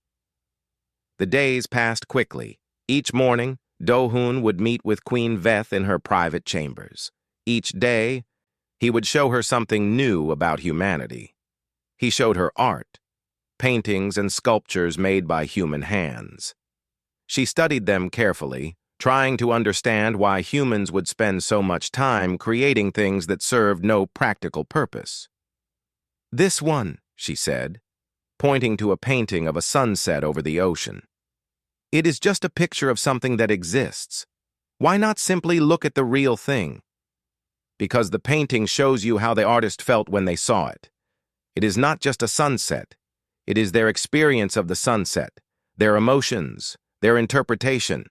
The days passed quickly. Each morning, Do-hoon would meet with Queen Veth in her private chambers. Each day, he would show her something new about humanity. He showed her art, paintings and sculptures made by human hands. She studied them carefully, trying to understand why humans would spend so much time creating things that served no practical purpose. This one, she said, pointing to a painting of a sunset over the ocean. It is just a picture of something that exists. Why not simply look at the real thing? Because the painting shows you how the artist felt when they saw it. It is not just a sunset. It is their experience of the sunset, their emotions, their interpretation.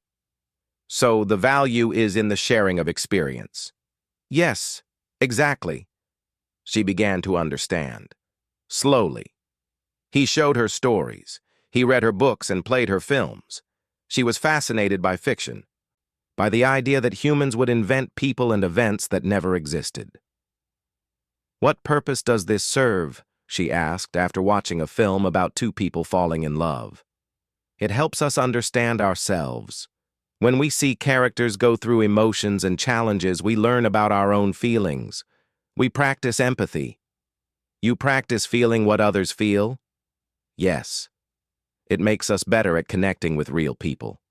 So the value is in the sharing of experience. Yes, exactly. She began to understand. Slowly. He showed her stories. He read her books and played her films. She was fascinated by fiction, by the idea that humans would invent people and events that never existed. What purpose does this serve? She asked after watching a film about two people falling in love. It helps us understand ourselves. When we see characters go through emotions and challenges, we learn about our own feelings. We practice empathy. You practice feeling what others feel? Yes. It makes us better at connecting with real people.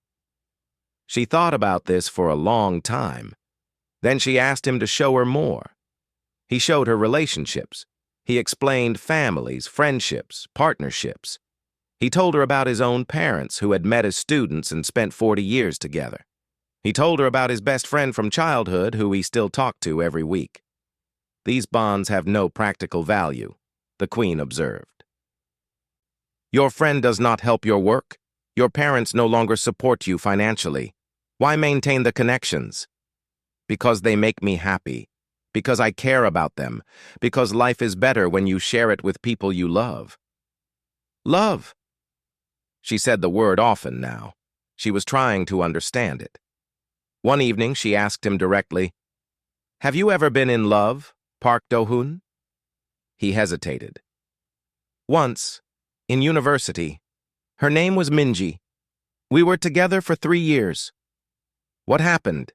She thought about this for a long time. Then she asked him to show her more. He showed her relationships. He explained families, friendships, partnerships. He told her about his own parents who had met as students and spent 40 years together. He told her about his best friend from childhood who he still talked to every week. These bonds have no practical value, the queen observed. Your friend does not help your work. Your parents no longer support you financially. Why maintain the connections? Because they make me happy. Because I care about them. Because life is better when you share it with people you love. Love. She said the word often now. She was trying to understand it. One evening, she asked him directly, "Have you ever been in love, Park Do-hoon?" He hesitated. Once, in university. Her name was Minji. We were together for 3 years. What happened?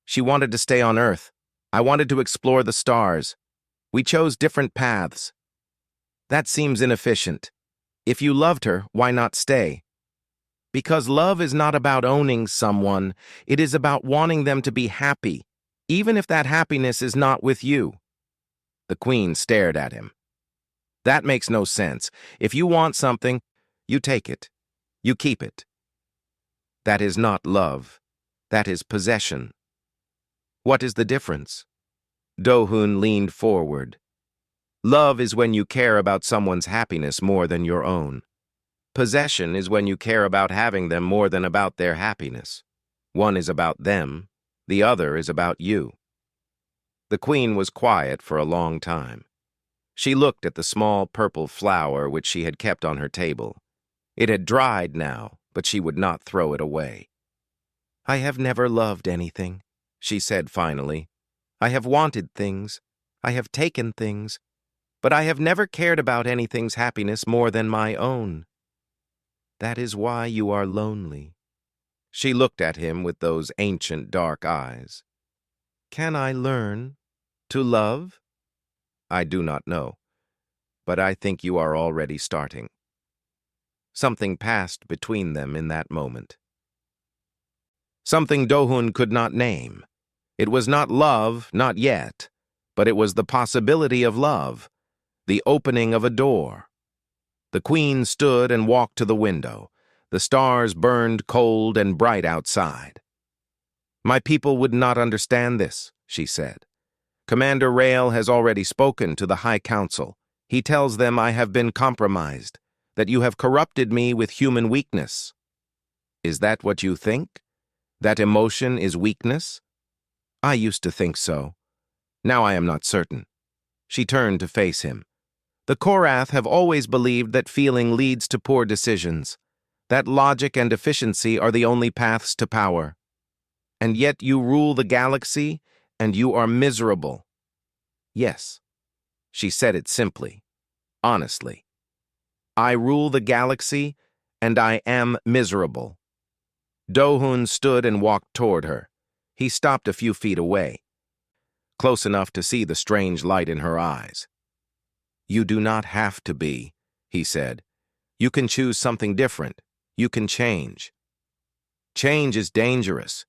She wanted to stay on Earth. I wanted to explore the stars. We chose different paths. That seems inefficient. If you loved her, why not stay? Because love is not about owning someone, it is about wanting them to be happy, even if that happiness is not with you. The queen stared at him. That makes no sense. If you want something, you take it. You keep it. That is not love. That is possession. What is the difference? Do-hun leaned forward. Love is when you care about someone's happiness more than your own. Possession is when you care about having them more than about their happiness. One is about them, the other is about you. The queen was quiet for a long time. She looked at the small purple flower which she had kept on her table. It had dried now, but she would not throw it away. I have never loved anything, she said finally. I have wanted things. I have taken things. But I have never cared about anything's happiness more than my own. That is why you are lonely. She looked at him with those ancient dark eyes. Can I learn to love? I do not know, but I think you are already starting. Something passed between them in that moment. Something Do-hun could not name. It was not love, not yet, but it was the possibility of love, the opening of a door. The queen stood and walked to the window. The stars burned cold and bright outside. My people would not understand this, she said. Commander Rael has already spoken to the High Council. He tells them I have been compromised, that you have corrupted me with human weakness. Is that what you think? That emotion is weakness? I used to think so. Now I am not certain. She turned to face him. The Korath have always believed that feeling leads to poor decisions, that logic and efficiency are the only paths to power. And yet you rule the galaxy, and you are miserable. Yes. She said it simply, honestly. I rule the galaxy, and I am miserable. Do-hun stood and walked toward her. He stopped a few feet away, close enough to see the strange light in her eyes. You do not have to be, he said. You can choose something different. You can change. Change is dangerous.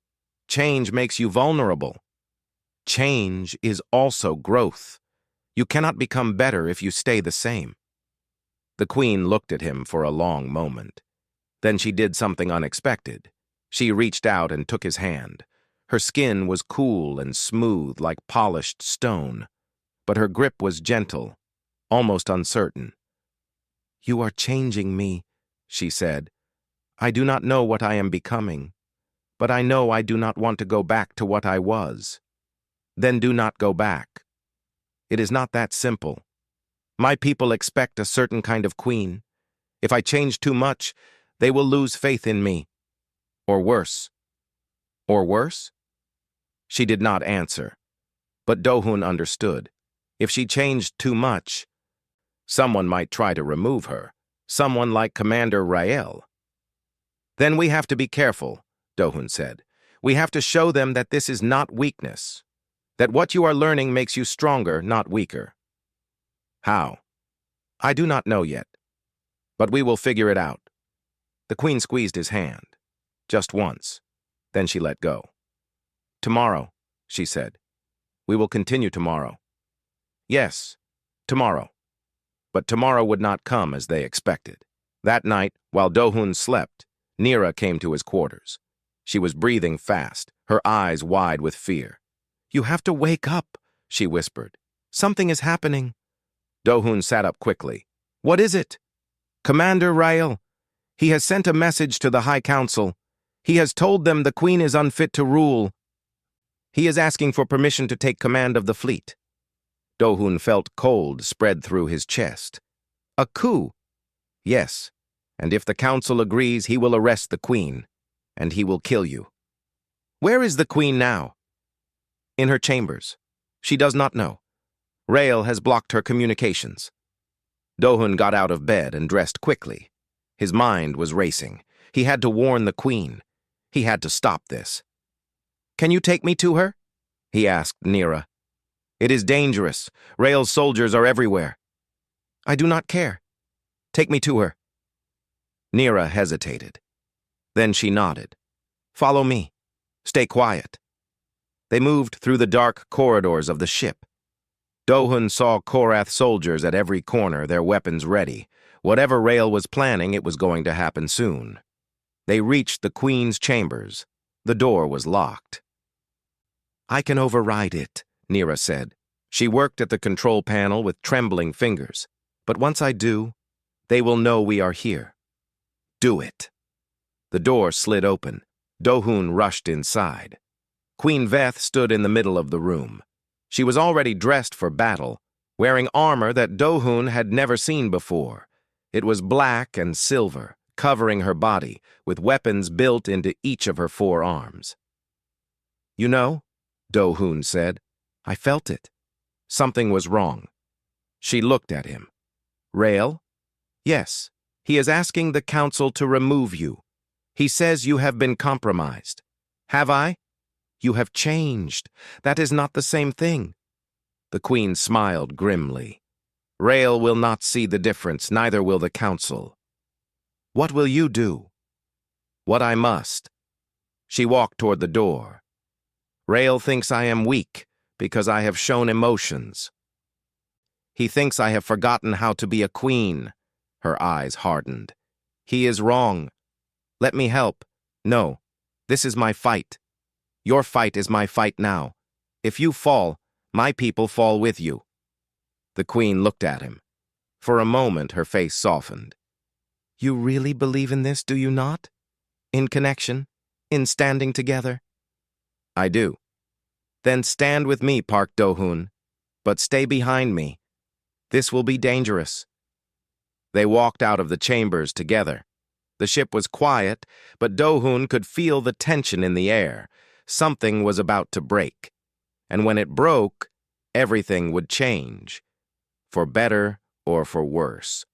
Change makes you vulnerable. Change is also growth. You cannot become better if you stay the same. The queen looked at him for a long moment. Then she did something unexpected. She reached out and took his hand. Her skin was cool and smooth like polished stone, but her grip was gentle, almost uncertain. You are changing me, she said. I do not know what I am becoming, but I know I do not want to go back to what I was. Then do not go back. It is not that simple. My people expect a certain kind of queen. If I change too much, they will lose faith in me. Or worse. Or worse? She did not answer, but Do-hun understood. If she changed too much, someone might try to remove her, someone like Commander Rael. Then we have to be careful, Do-hun said. We have to show them that this is not weakness, that what you are learning makes you stronger, not weaker. How? I do not know yet, but we will figure it out. The queen squeezed his hand, just once. Then she let go. Tomorrow, she said. We will continue tomorrow. Yes, tomorrow. But tomorrow would not come as they expected. That night, while Do-hun slept, Nira came to his quarters. She was breathing fast, her eyes wide with fear. You have to wake up, she whispered. Something is happening. Do-hun sat up quickly. What is it? Commander Rael. He has sent a message to the High Council. He has told them the Queen is unfit to rule. He is asking for permission to take command of the fleet. Do-hun felt cold spread through his chest. A coup? Yes, and if the council agrees, he will arrest the Queen, and he will kill you. Where is the Queen now? In her chambers. She does not know. Rael has blocked her communications. Do-hun got out of bed and dressed quickly. His mind was racing. He had to warn the Queen. He had to stop this. Can you take me to her? He asked Nira. It is dangerous. Rael's soldiers are everywhere. I do not care. Take me to her, Nira hesitated. Then she nodded. Follow me. Stay quiet. They moved through the dark corridors of the ship. Dohun saw Korath soldiers at every corner, their weapons ready. Whatever Rael was planning, it was going to happen soon. They reached the Queen's chambers. The door was locked. I can override it, Nira said. She worked at the control panel with trembling fingers. But once I do, they will know we are here. Do it. The door slid open. Dohun rushed inside. Queen Veth stood in the middle of the room. She was already dressed for battle, wearing armor that Dohun had never seen before. It was black and silver, covering her body, with weapons built into each of her 4 arms. You know, Dohun said, I felt it. Something was wrong. She looked at him. Rael? Yes, he is asking the council to remove you. He says you have been compromised. Have I? You have changed. That is not the same thing. The Queen smiled grimly. Rael will not see the difference, neither will the council. What will you do? What I must. She walked toward the door. Rael thinks I am weak because I have shown emotions. He thinks I have forgotten how to be a queen. Her eyes hardened. He is wrong. Let me help. No, this is my fight. Your fight is my fight now. If you fall, my people fall with you. The Queen looked at him. For a moment, her face softened. You really believe in this, do you not? In connection? In standing together? I do. Then stand with me, Park Dohun. But stay behind me. This will be dangerous. They walked out of the chambers together. The ship was quiet, but Dohun could feel the tension in the air. Something was about to break. And when it broke, everything would change. For better or for worse.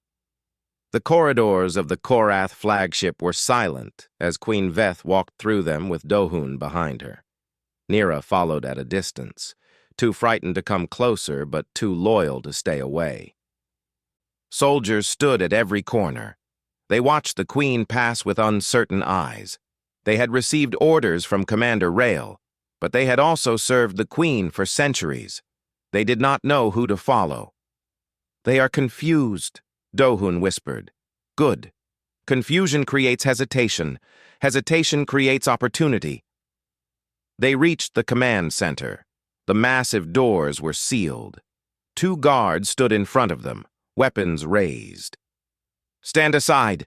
The corridors of the Korath flagship were silent as Queen Veth walked through them with Dohun behind her. Nira followed at a distance, too frightened to come closer but too loyal to stay away. Soldiers stood at every corner. They watched the Queen pass with uncertain eyes. They had received orders from Commander Rael, but they had also served the Queen for centuries. They did not know who to follow. They are confused, Dohun whispered. Good. Confusion creates hesitation. Hesitation creates opportunity. They reached the command center. The massive doors were sealed. 2 guards stood in front of them, weapons raised. Stand aside,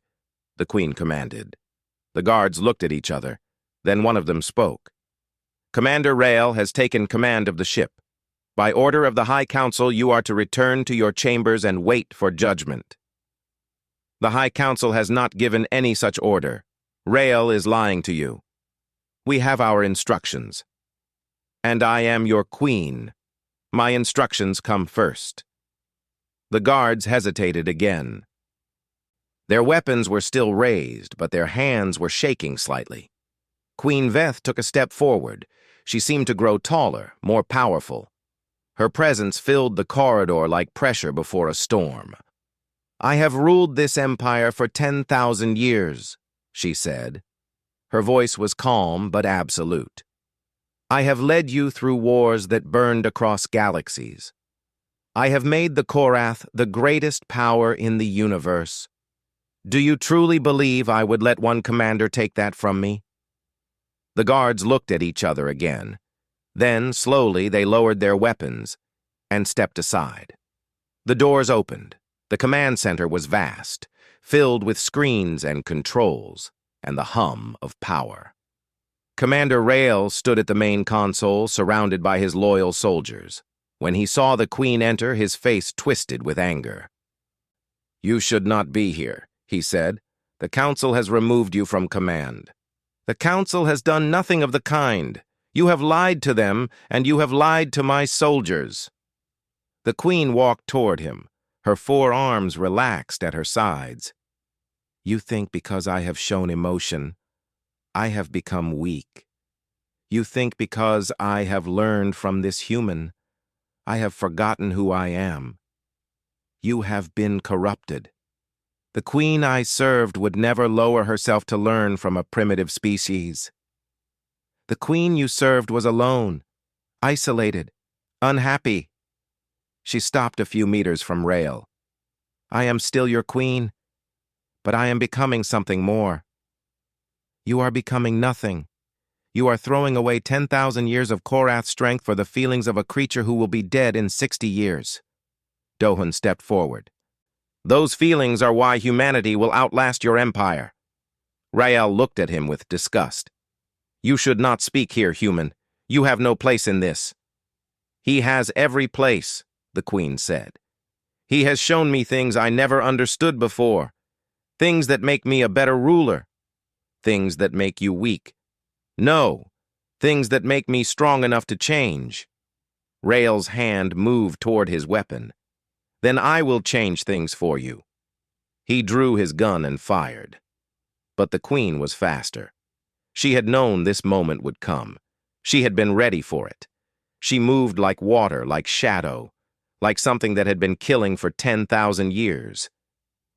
the Queen commanded. The guards looked at each other. Then one of them spoke. Commander Rael has taken command of the ship. By order of the High Council, you are to return to your chambers and wait for judgment. The High Council has not given any such order. Rael is lying to you. We have our instructions. And I am your queen. My instructions come first. The guards hesitated again. Their weapons were still raised, but their hands were shaking slightly. Queen Veth took a step forward. She seemed to grow taller, more powerful. Her presence filled the corridor like pressure before a storm. I have ruled this empire for 10,000 years, she said. Her voice was calm but absolute. I have led you through wars that burned across galaxies. I have made the Korath the greatest power in the universe. Do you truly believe I would let one commander take that from me? The guards looked at each other again. Then, slowly, they lowered their weapons and stepped aside. The doors opened. The command center was vast, filled with screens and controls, and the hum of power. Commander Rael stood at the main console, surrounded by his loyal soldiers. When he saw the Queen enter, his face twisted with anger. You should not be here, he said. The Council has removed you from command. The Council has done nothing of the kind. You have lied to them, and you have lied to my soldiers. The Queen walked toward him, her 4 arms relaxed at her sides. You think because I have shown emotion, I have become weak. You think because I have learned from this human, I have forgotten who I am. You have been corrupted. The queen I served would never lower herself to learn from a primitive species. The queen you served was alone, isolated, unhappy. She stopped a few meters from Rael. I am still your queen, but I am becoming something more. You are becoming nothing. You are throwing away 10,000 years of Korath strength for the feelings of a creature who will be dead in 60 years. Dohun stepped forward. Those feelings are why humanity will outlast your empire. Rael looked at him with disgust. You should not speak here, human. You have no place in this. He has every place, the queen said. He has shown me things I never understood before. Things that make me a better ruler. Things that make you weak. No, things that make me strong enough to change. Rael's hand moved toward his weapon. Then I will change things for you. He drew his gun and fired. But the queen was faster. She had known this moment would come. She had been ready for it. She moved like water, like shadow, like something that had been killing for 10,000 years.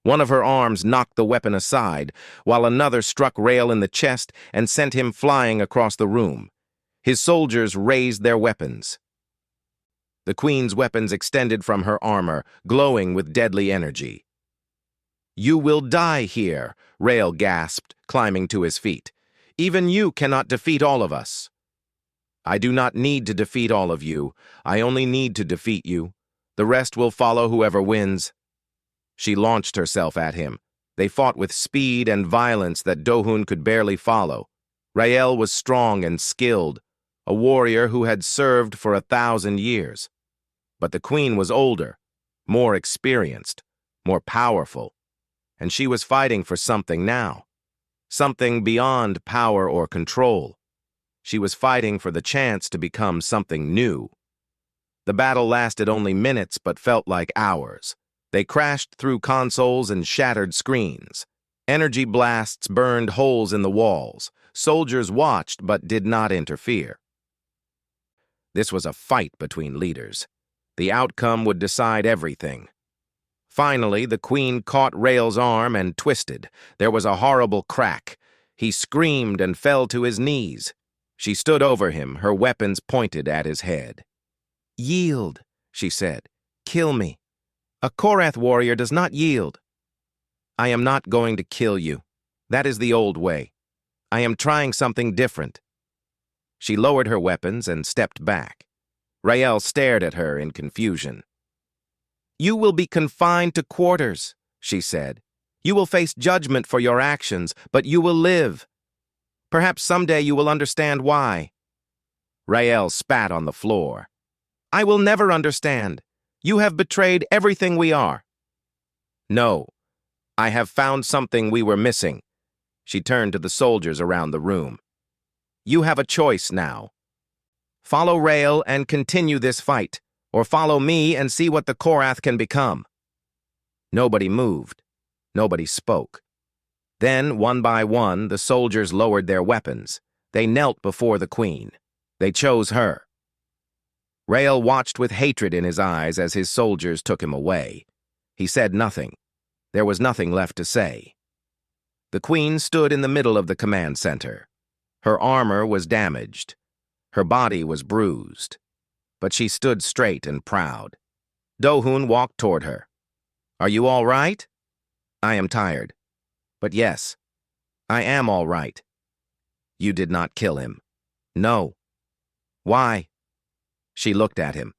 One of her arms knocked the weapon aside, while another struck Rael in the chest and sent him flying across the room. His soldiers raised their weapons. The queen's weapons extended from her armor, glowing with deadly energy. You will die here, Rael gasped, climbing to his feet. Even you cannot defeat all of us. I do not need to defeat all of you. I only need to defeat you. The rest will follow whoever wins. She launched herself at him. They fought with speed and violence that Dohun could barely follow. Rael was strong and skilled, a warrior who had served for 1,000 years. But the queen was older, more experienced, more powerful, and she was fighting for something now. Something beyond power or control. She was fighting for the chance to become something new. The battle lasted only minutes but felt like hours. They crashed through consoles and shattered screens. Energy blasts burned holes in the walls. Soldiers watched but did not interfere. This was a fight between leaders. The outcome would decide everything. Finally, the queen caught Rael's arm and twisted. There was a horrible crack. He screamed and fell to his knees. She stood over him, her weapons pointed at his head. Yield, she said. Kill me. A Korath warrior does not yield. I am not going to kill you. That is the old way. I am trying something different. She lowered her weapons and stepped back. Rael stared at her in confusion. You will be confined to quarters, she said. You will face judgment for your actions, but you will live. Perhaps someday you will understand why. Rael spat on the floor. I will never understand. You have betrayed everything we are. No, I have found something we were missing. She turned to the soldiers around the room. You have a choice now. Follow Rael and continue this fight, or follow me and see what the Korath can become. Nobody moved. Nobody spoke. Then, one by one, the soldiers lowered their weapons. They knelt before the queen. They chose her. Rael watched with hatred in his eyes as his soldiers took him away. He said nothing. There was nothing left to say. The queen stood in the middle of the command center. Her armor was damaged. Her body was bruised. But she stood straight and proud. Dohun walked toward her. Are you all right? I am tired. But yes, I am all right. You did not kill him. No. Why? She looked at him.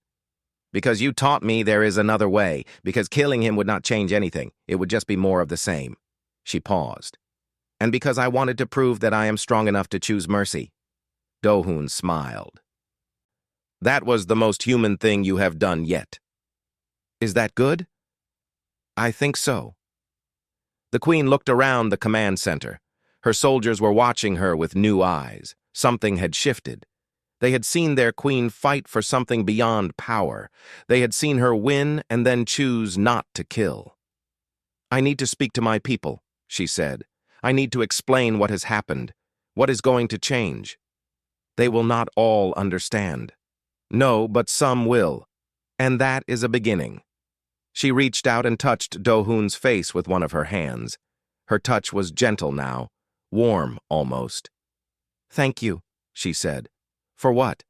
Because you taught me there is another way, because killing him would not change anything. It would just be more of the same. She paused. And because I wanted to prove that I am strong enough to choose mercy. Dohun smiled. That was the most human thing you have done yet. Is that good? I think so. The queen looked around the command center. Her soldiers were watching her with new eyes. Something had shifted. They had seen their queen fight for something beyond power. They had seen her win and then choose not to kill. I need to speak to my people, she said. I need to explain what has happened, what is going to change. They will not all understand. No, but some will. And that is a beginning. She reached out and touched Do-hoon's face with one of her hands. Her touch was gentle now, warm almost. "Thank you," she said. "For what?"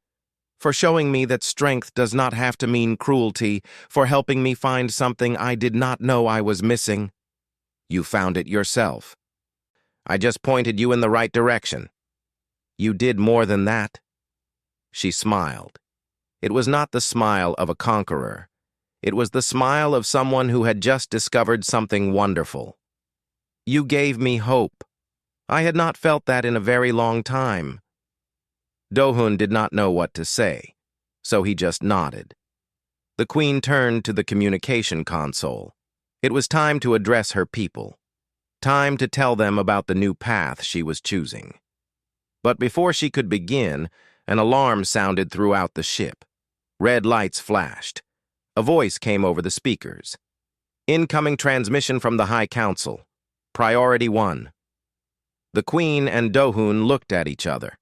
"For showing me that strength does not have to mean cruelty, for helping me find something I did not know I was missing." "You found it yourself." "I just pointed you in the right direction." "You did more than that." She smiled. It was not the smile of a conqueror. It was the smile of someone who had just discovered something wonderful. "You gave me hope. I had not felt that in a very long time." Do-hoon did not know what to say, so he just nodded. The Queen turned to the communication console. It was time to address her people. Time to tell them about the new path she was choosing. But before she could begin, an alarm sounded throughout the ship. Red lights flashed. A voice came over the speakers. "Incoming transmission from the High Council. Priority 1. The Queen and Do-hoon looked at each other.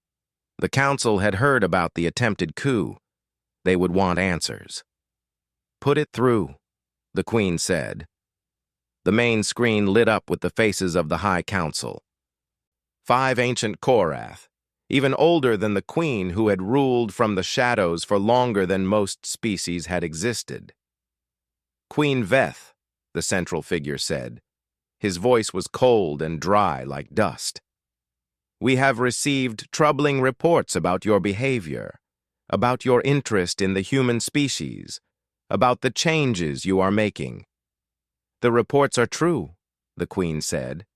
The Council had heard about the attempted coup. They would want answers. "Put it through," the Queen said. The main screen lit up with the faces of the High Council. 5 ancient Korath, even older than the Queen who had ruled from the shadows for longer than most species had existed. "Queen Veth," the central figure said. His voice was cold and dry like dust. "We have received troubling reports about your behavior, about your interest in the human species, about the changes you are making." "The reports are true," the Queen said.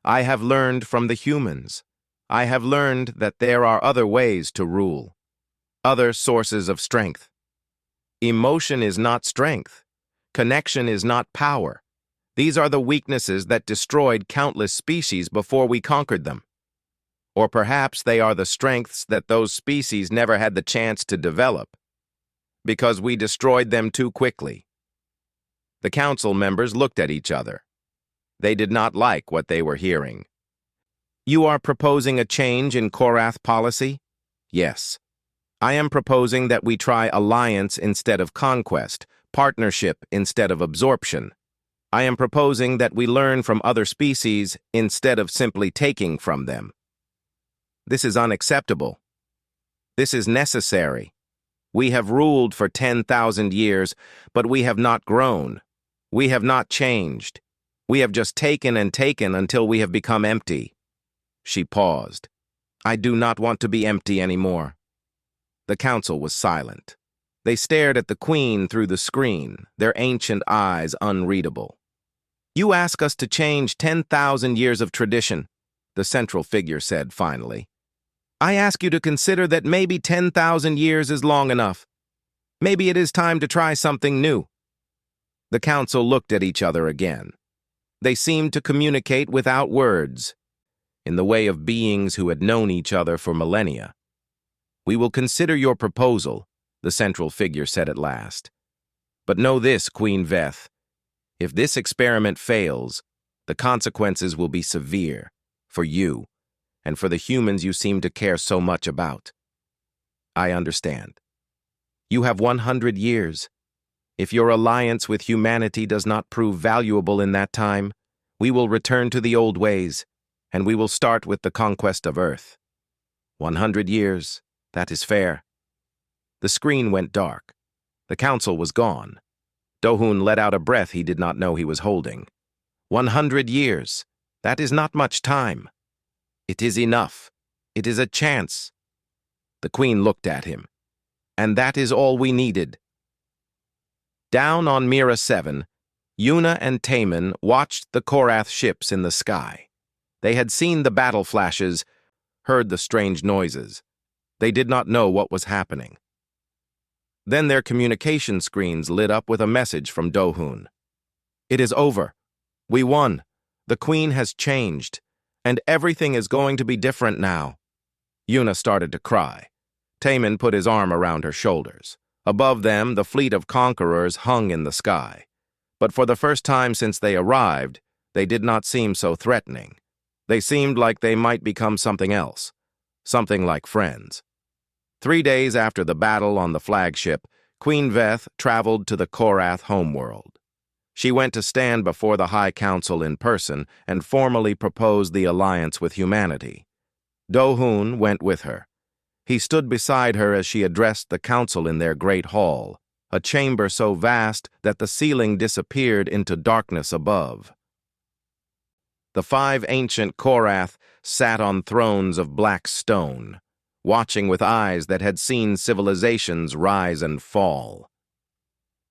"I have learned from the humans. I have learned that there are other ways to rule, other sources of strength. Emotion is not strength. Connection is not power. These are the weaknesses that destroyed countless species before we conquered them. Or perhaps they are the strengths that those species never had the chance to develop, because we destroyed them too quickly." The council members looked at each other. They did not like what they were hearing. "You are proposing a change in Korath policy?" "Yes. I am proposing that we try alliance instead of conquest, partnership instead of absorption. I am proposing that we learn from other species instead of simply taking from them." "This is unacceptable. This is necessary. We have ruled for 10,000 years, but we have not grown. We have not changed. We have just taken and taken until we have become empty." She paused. "I do not want to be empty anymore." The council was silent. They stared at the Queen through the screen, their ancient eyes unreadable. "You ask us to change 10,000 years of tradition," the central figure said finally. "I ask you to consider that maybe 10,000 years is long enough. Maybe it is time to try something new." The council looked at each other again. They seemed to communicate without words, in the way of beings who had known each other for millennia. "We will consider your proposal," the central figure said at last. "But know this, Queen Veth. If this experiment fails, the consequences will be severe, for you, and for the humans you seem to care so much about." "I understand. You have 100 years. If your alliance with humanity does not prove valuable in that time, we will return to the old ways, and we will start with the conquest of Earth. 100 years, that is fair." The screen went dark. The council was gone. Do-hoon let out a breath he did not know he was holding. 100 years, that is not much time. "It is enough. It is a chance." The Queen looked at him. "And that is all we needed." Down on Mira 7, Yuna and Taman watched the Korath ships in the sky. They had seen the battle flashes, heard the strange noises. They did not know what was happening. Then their communication screens lit up with a message from Do-hoon. "It is over. We won. The Queen has changed, and everything is going to be different now." Yuna started to cry. Taman put his arm around her shoulders. Above them, the fleet of conquerors hung in the sky. But for the first time since they arrived, they did not seem so threatening. They seemed like they might become something else, something like friends. 3 days after the battle on the flagship, Queen Veth traveled to the Korath homeworld. She went to stand before the High Council in person and formally proposed the alliance with humanity. Do-hoon went with her. He stood beside her as she addressed the council in their great hall, a chamber so vast that the ceiling disappeared into darkness above. The 5 ancient Korath sat on thrones of black stone, watching with eyes that had seen civilizations rise and fall.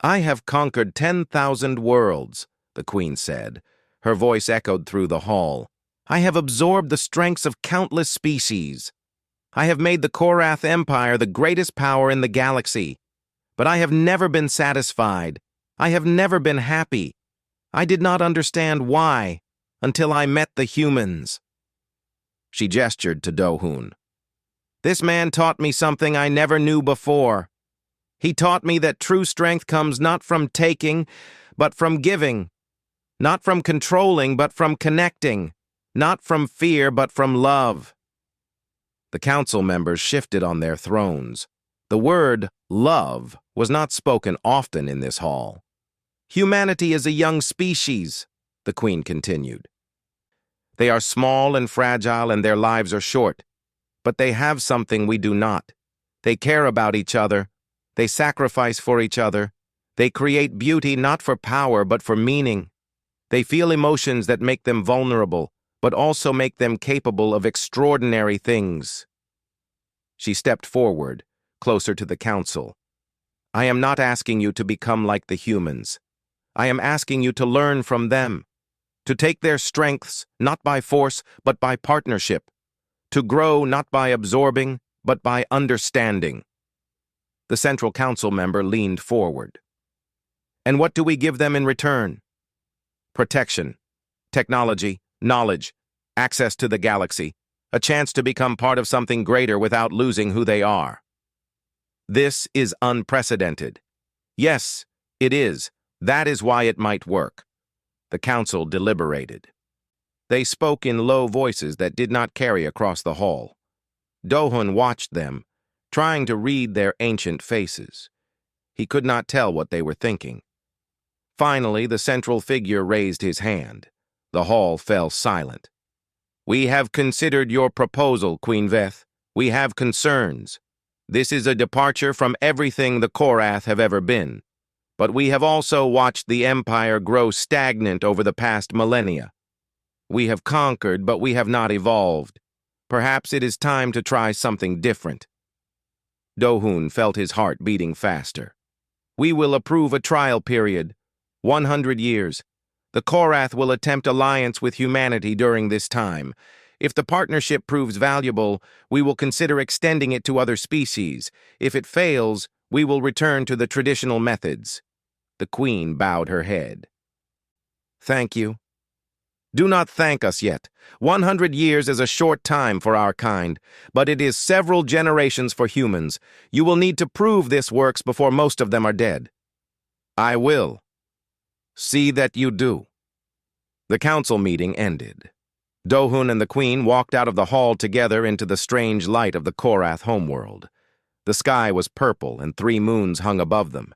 "I have conquered 10,000 worlds," the queen said. Her voice echoed through the hall. "I have absorbed the strengths of countless species. I have made the Korath Empire the greatest power in the galaxy. But I have never been satisfied. I have never been happy. I did not understand why until I met the humans." She gestured to Do-hoon. "This man taught me something I never knew before. He taught me that true strength comes not from taking, but from giving. Not from controlling, but from connecting. Not from fear, but from love." The council members shifted on their thrones. The word love was not spoken often in this hall. "Humanity is a young species," the queen continued. "They are small and fragile and their lives are short. But they have something we do not. They care about each other. They sacrifice for each other. They create beauty not for power but for meaning. They feel emotions that make them vulnerable, but also make them capable of extraordinary things." She stepped forward, closer to the council. "I am not asking you to become like the humans. I am asking you to learn from them, to take their strengths not by force but by partnership, to grow not by absorbing but by understanding." The Central Council member leaned forward. "And what do we give them in return?" "Protection, technology, knowledge, access to the galaxy, a chance to become part of something greater without losing who they are." "This is unprecedented." "Yes, it is. That is why it might work." The council deliberated. They spoke in low voices that did not carry across the hall. Do-hoon watched them, trying to read their ancient faces. He could not tell what they were thinking. Finally, the central figure raised his hand. The hall fell silent. "We have considered your proposal, Queen Veth. We have concerns. This is a departure from everything the Korath have ever been. But we have also watched the Empire grow stagnant over the past millennia. We have conquered, but we have not evolved. Perhaps it is time to try something different." Do-hoon felt his heart beating faster. "We will approve a trial period. 100 years. The Korath will attempt alliance with humanity during this time. If the partnership proves valuable, we will consider extending it to other species. If it fails, we will return to the traditional methods." The queen bowed her head. "Thank you." "Do not thank us yet. 100 years is a short time for our kind, but it is several generations for humans. You will need to prove this works before most of them are dead." "I will. See that you do." The council meeting ended. Do-hoon and the queen walked out of the hall together into the strange light of the Korath homeworld. The sky was purple and 3 moons hung above them.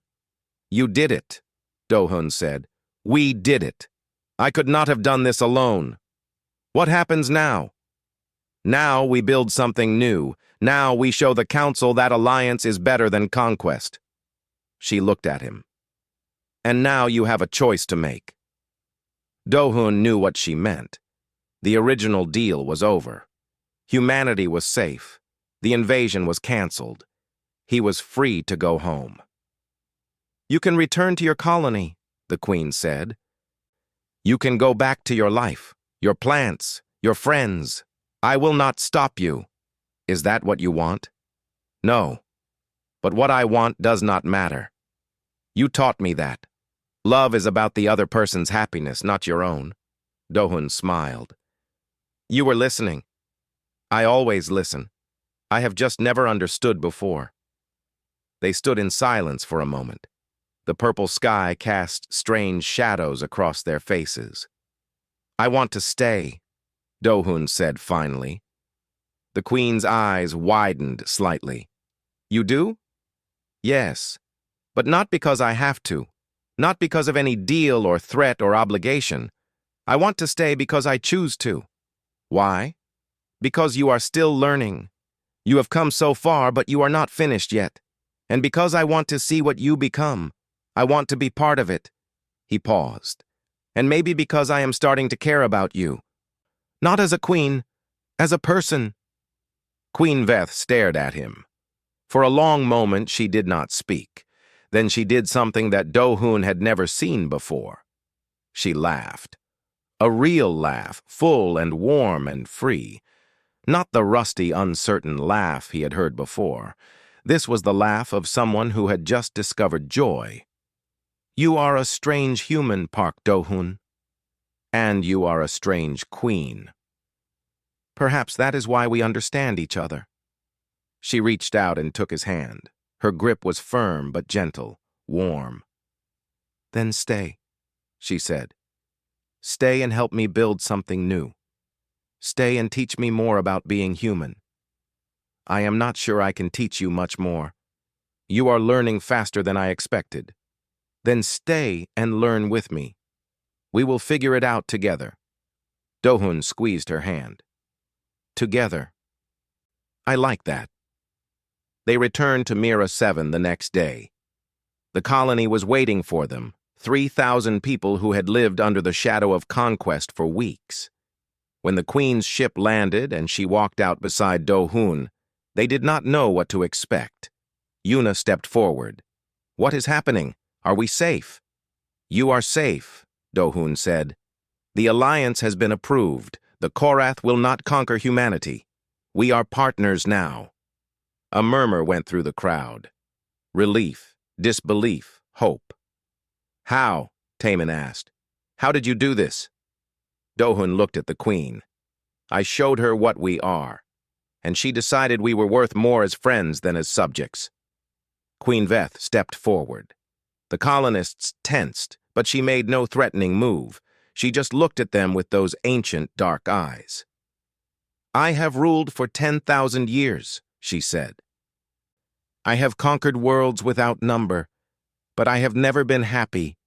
"You did it," Do-hoon said. "We did it. I could not have done this alone. What happens now?" "Now we build something new. Now we show the council that alliance is better than conquest." She looked at him. "And now you have a choice to make." Do-hoon knew what she meant. The original deal was over. Humanity was safe. The invasion was canceled. He was free to go home. "You can return to your colony," the queen said. "You can go back to your life, your plants, your friends. I will not stop you." "Is that what you want?" "No. But what I want does not matter. You taught me that. Love is about the other person's happiness, not your own." Do-hoon smiled. "You were listening. I always listen. I have just never understood before." They stood in silence for a moment. The purple sky cast strange shadows across their faces. "I want to stay," Do-hoon said finally. The queen's eyes widened slightly. "You do?" "Yes, but not because I have to. Not because of any deal or threat or obligation. I want to stay because I choose to. Why? Because you are still learning. You have come so far, but you are not finished yet. And because I want to see what you become, I want to be part of it. He paused. And maybe because I am starting to care about you. Not as a queen, as a person. Queen Veth stared at him. For a long moment, she did not speak. Then she did something that Do-hun had never seen before. She laughed. A real laugh, full and warm and free. Not the rusty, uncertain laugh he had heard before. This was the laugh of someone who had just discovered joy. You are a strange human, Park Do-hun. And you are a strange queen. Perhaps that is why we understand each other. She reached out and took his hand. Her grip was firm but gentle, warm. Then stay, she said. Stay and help me build something new. Stay and teach me more about being human. I am not sure I can teach you much more. You are learning faster than I expected. Then stay and learn with me. We will figure it out together. Do-hun squeezed her hand. Together. I like that. They returned to Mira 7 the next day. The colony was waiting for them, 3,000 people who had lived under the shadow of conquest for weeks. When the Queen's ship landed and she walked out beside Do-hun, they did not know what to expect. Yuna stepped forward. What is happening? Are we safe? You are safe, Do-hun said. The alliance has been approved. The Korath will not conquer humanity. We are partners now. A murmur went through the crowd. Relief, disbelief, hope. How? Taemin asked. How did you do this? Do-hun looked at the Queen. I showed her what we are, and she decided we were worth more as friends than as subjects. Queen Veth stepped forward. The colonists tensed, but she made no threatening move. She just looked at them with those ancient dark eyes. I have ruled for 10,000 years, she said. I have conquered worlds without number, but I have never been happy.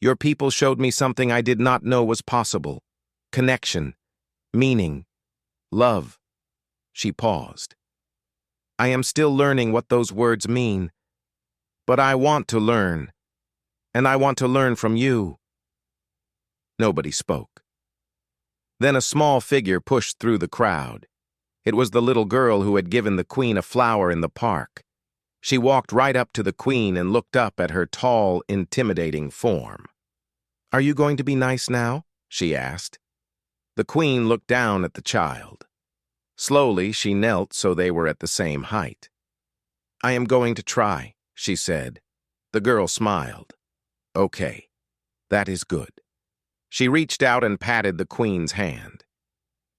Your people showed me something I did not know was possible. Connection, meaning, love. She paused. I am still learning what those words mean, but I want to learn, and I want to learn from you. Nobody spoke. Then a small figure pushed through the crowd. It was the little girl who had given the Queen a flower in the park. She walked right up to the Queen and looked up at her tall, intimidating form. Are you going to be nice now? She asked. The Queen looked down at the child. Slowly, she knelt so they were at the same height. I am going to try, she said. The girl smiled. Okay, that is good. She reached out and patted the Queen's hand.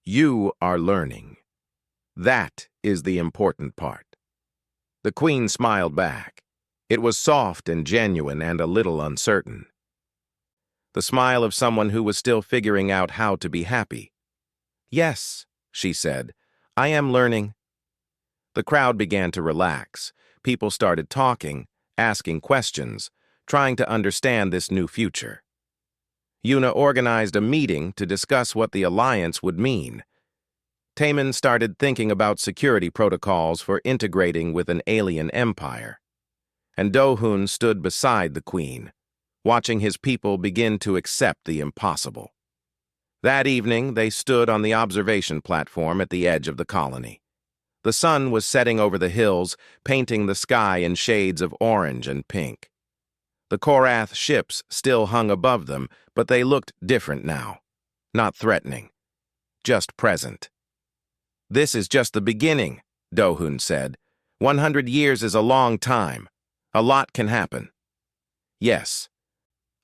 You are learning. That is the important part. The Queen smiled back. It was soft and genuine and a little uncertain. The smile of someone who was still figuring out how to be happy. Yes, she said, I am learning. The crowd began to relax. People started talking, asking questions, trying to understand this new future. Yuna organized a meeting to discuss what the alliance would mean. Taemin started thinking about security protocols for integrating with an alien empire. And Do-hun stood beside the Queen, watching his people begin to accept the impossible. That evening, they stood on the observation platform at the edge of the colony. The sun was setting over the hills, painting the sky in shades of orange and pink. The Korath ships still hung above them, but they looked different now. Not threatening, just present. This is just the beginning, Do-hun said. 100 years is a long time. A lot can happen. Yes,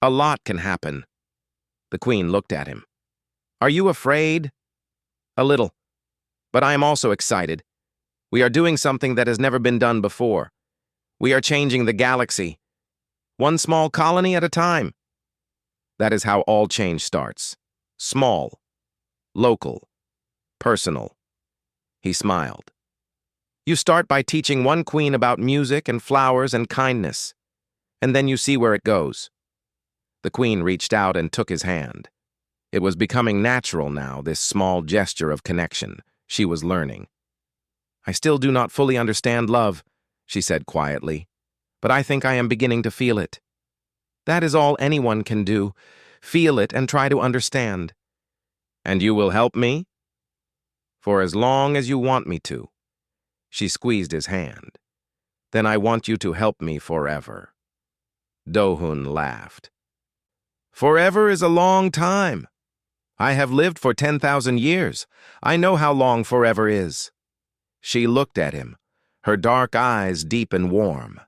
a lot can happen. The Queen looked at him. Are you afraid? A little. But I am also excited. We are doing something that has never been done before. We are changing the galaxy. One small colony at a time. That is how all change starts. Small, local, personal. He smiled. You start by teaching one queen about music and flowers and kindness, and then you see where it goes. The queen reached out and took his hand. It was becoming natural now, this small gesture of connection. She was learning. "I still do not fully understand love," she said quietly, "but I think I am beginning to feel it. That is all anyone can do, feel it and try to understand." "And you will help me?" "For as long as you want me to." She squeezed his hand. "Then I want you to help me forever." Do-hun laughed. "Forever is a long time. I have lived for 10,000 years. I know how long forever is." She looked at him, her dark eyes deep and warm.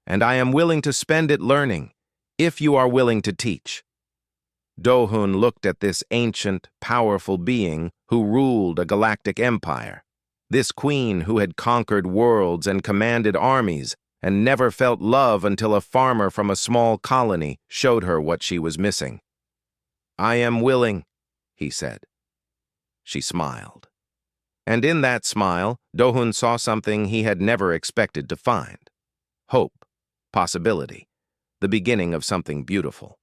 "And I am willing to spend it learning, if you are willing to teach." Do-hun looked at this ancient, powerful being who ruled a galactic empire. This queen who had conquered worlds and commanded armies and never felt love until a farmer from a small colony showed her what she was missing. "I am willing," he said. She smiled. And in that smile, Do-hun saw something he had never expected to find. Hope, possibility, the beginning of something beautiful.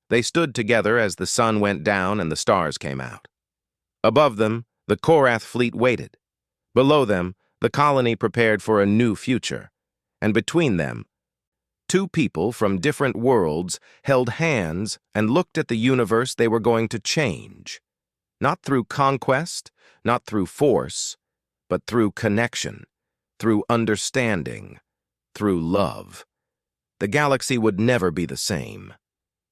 They stood together as the sun went down and the stars came out. Above them, the Korath fleet waited. Below them, the colony prepared for a new future. And between them, two people from different worlds held hands and looked at the universe they were going to change. Not through conquest, not through force, but through connection, through understanding, through love. The galaxy would never be the same.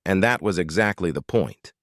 And that was exactly the point.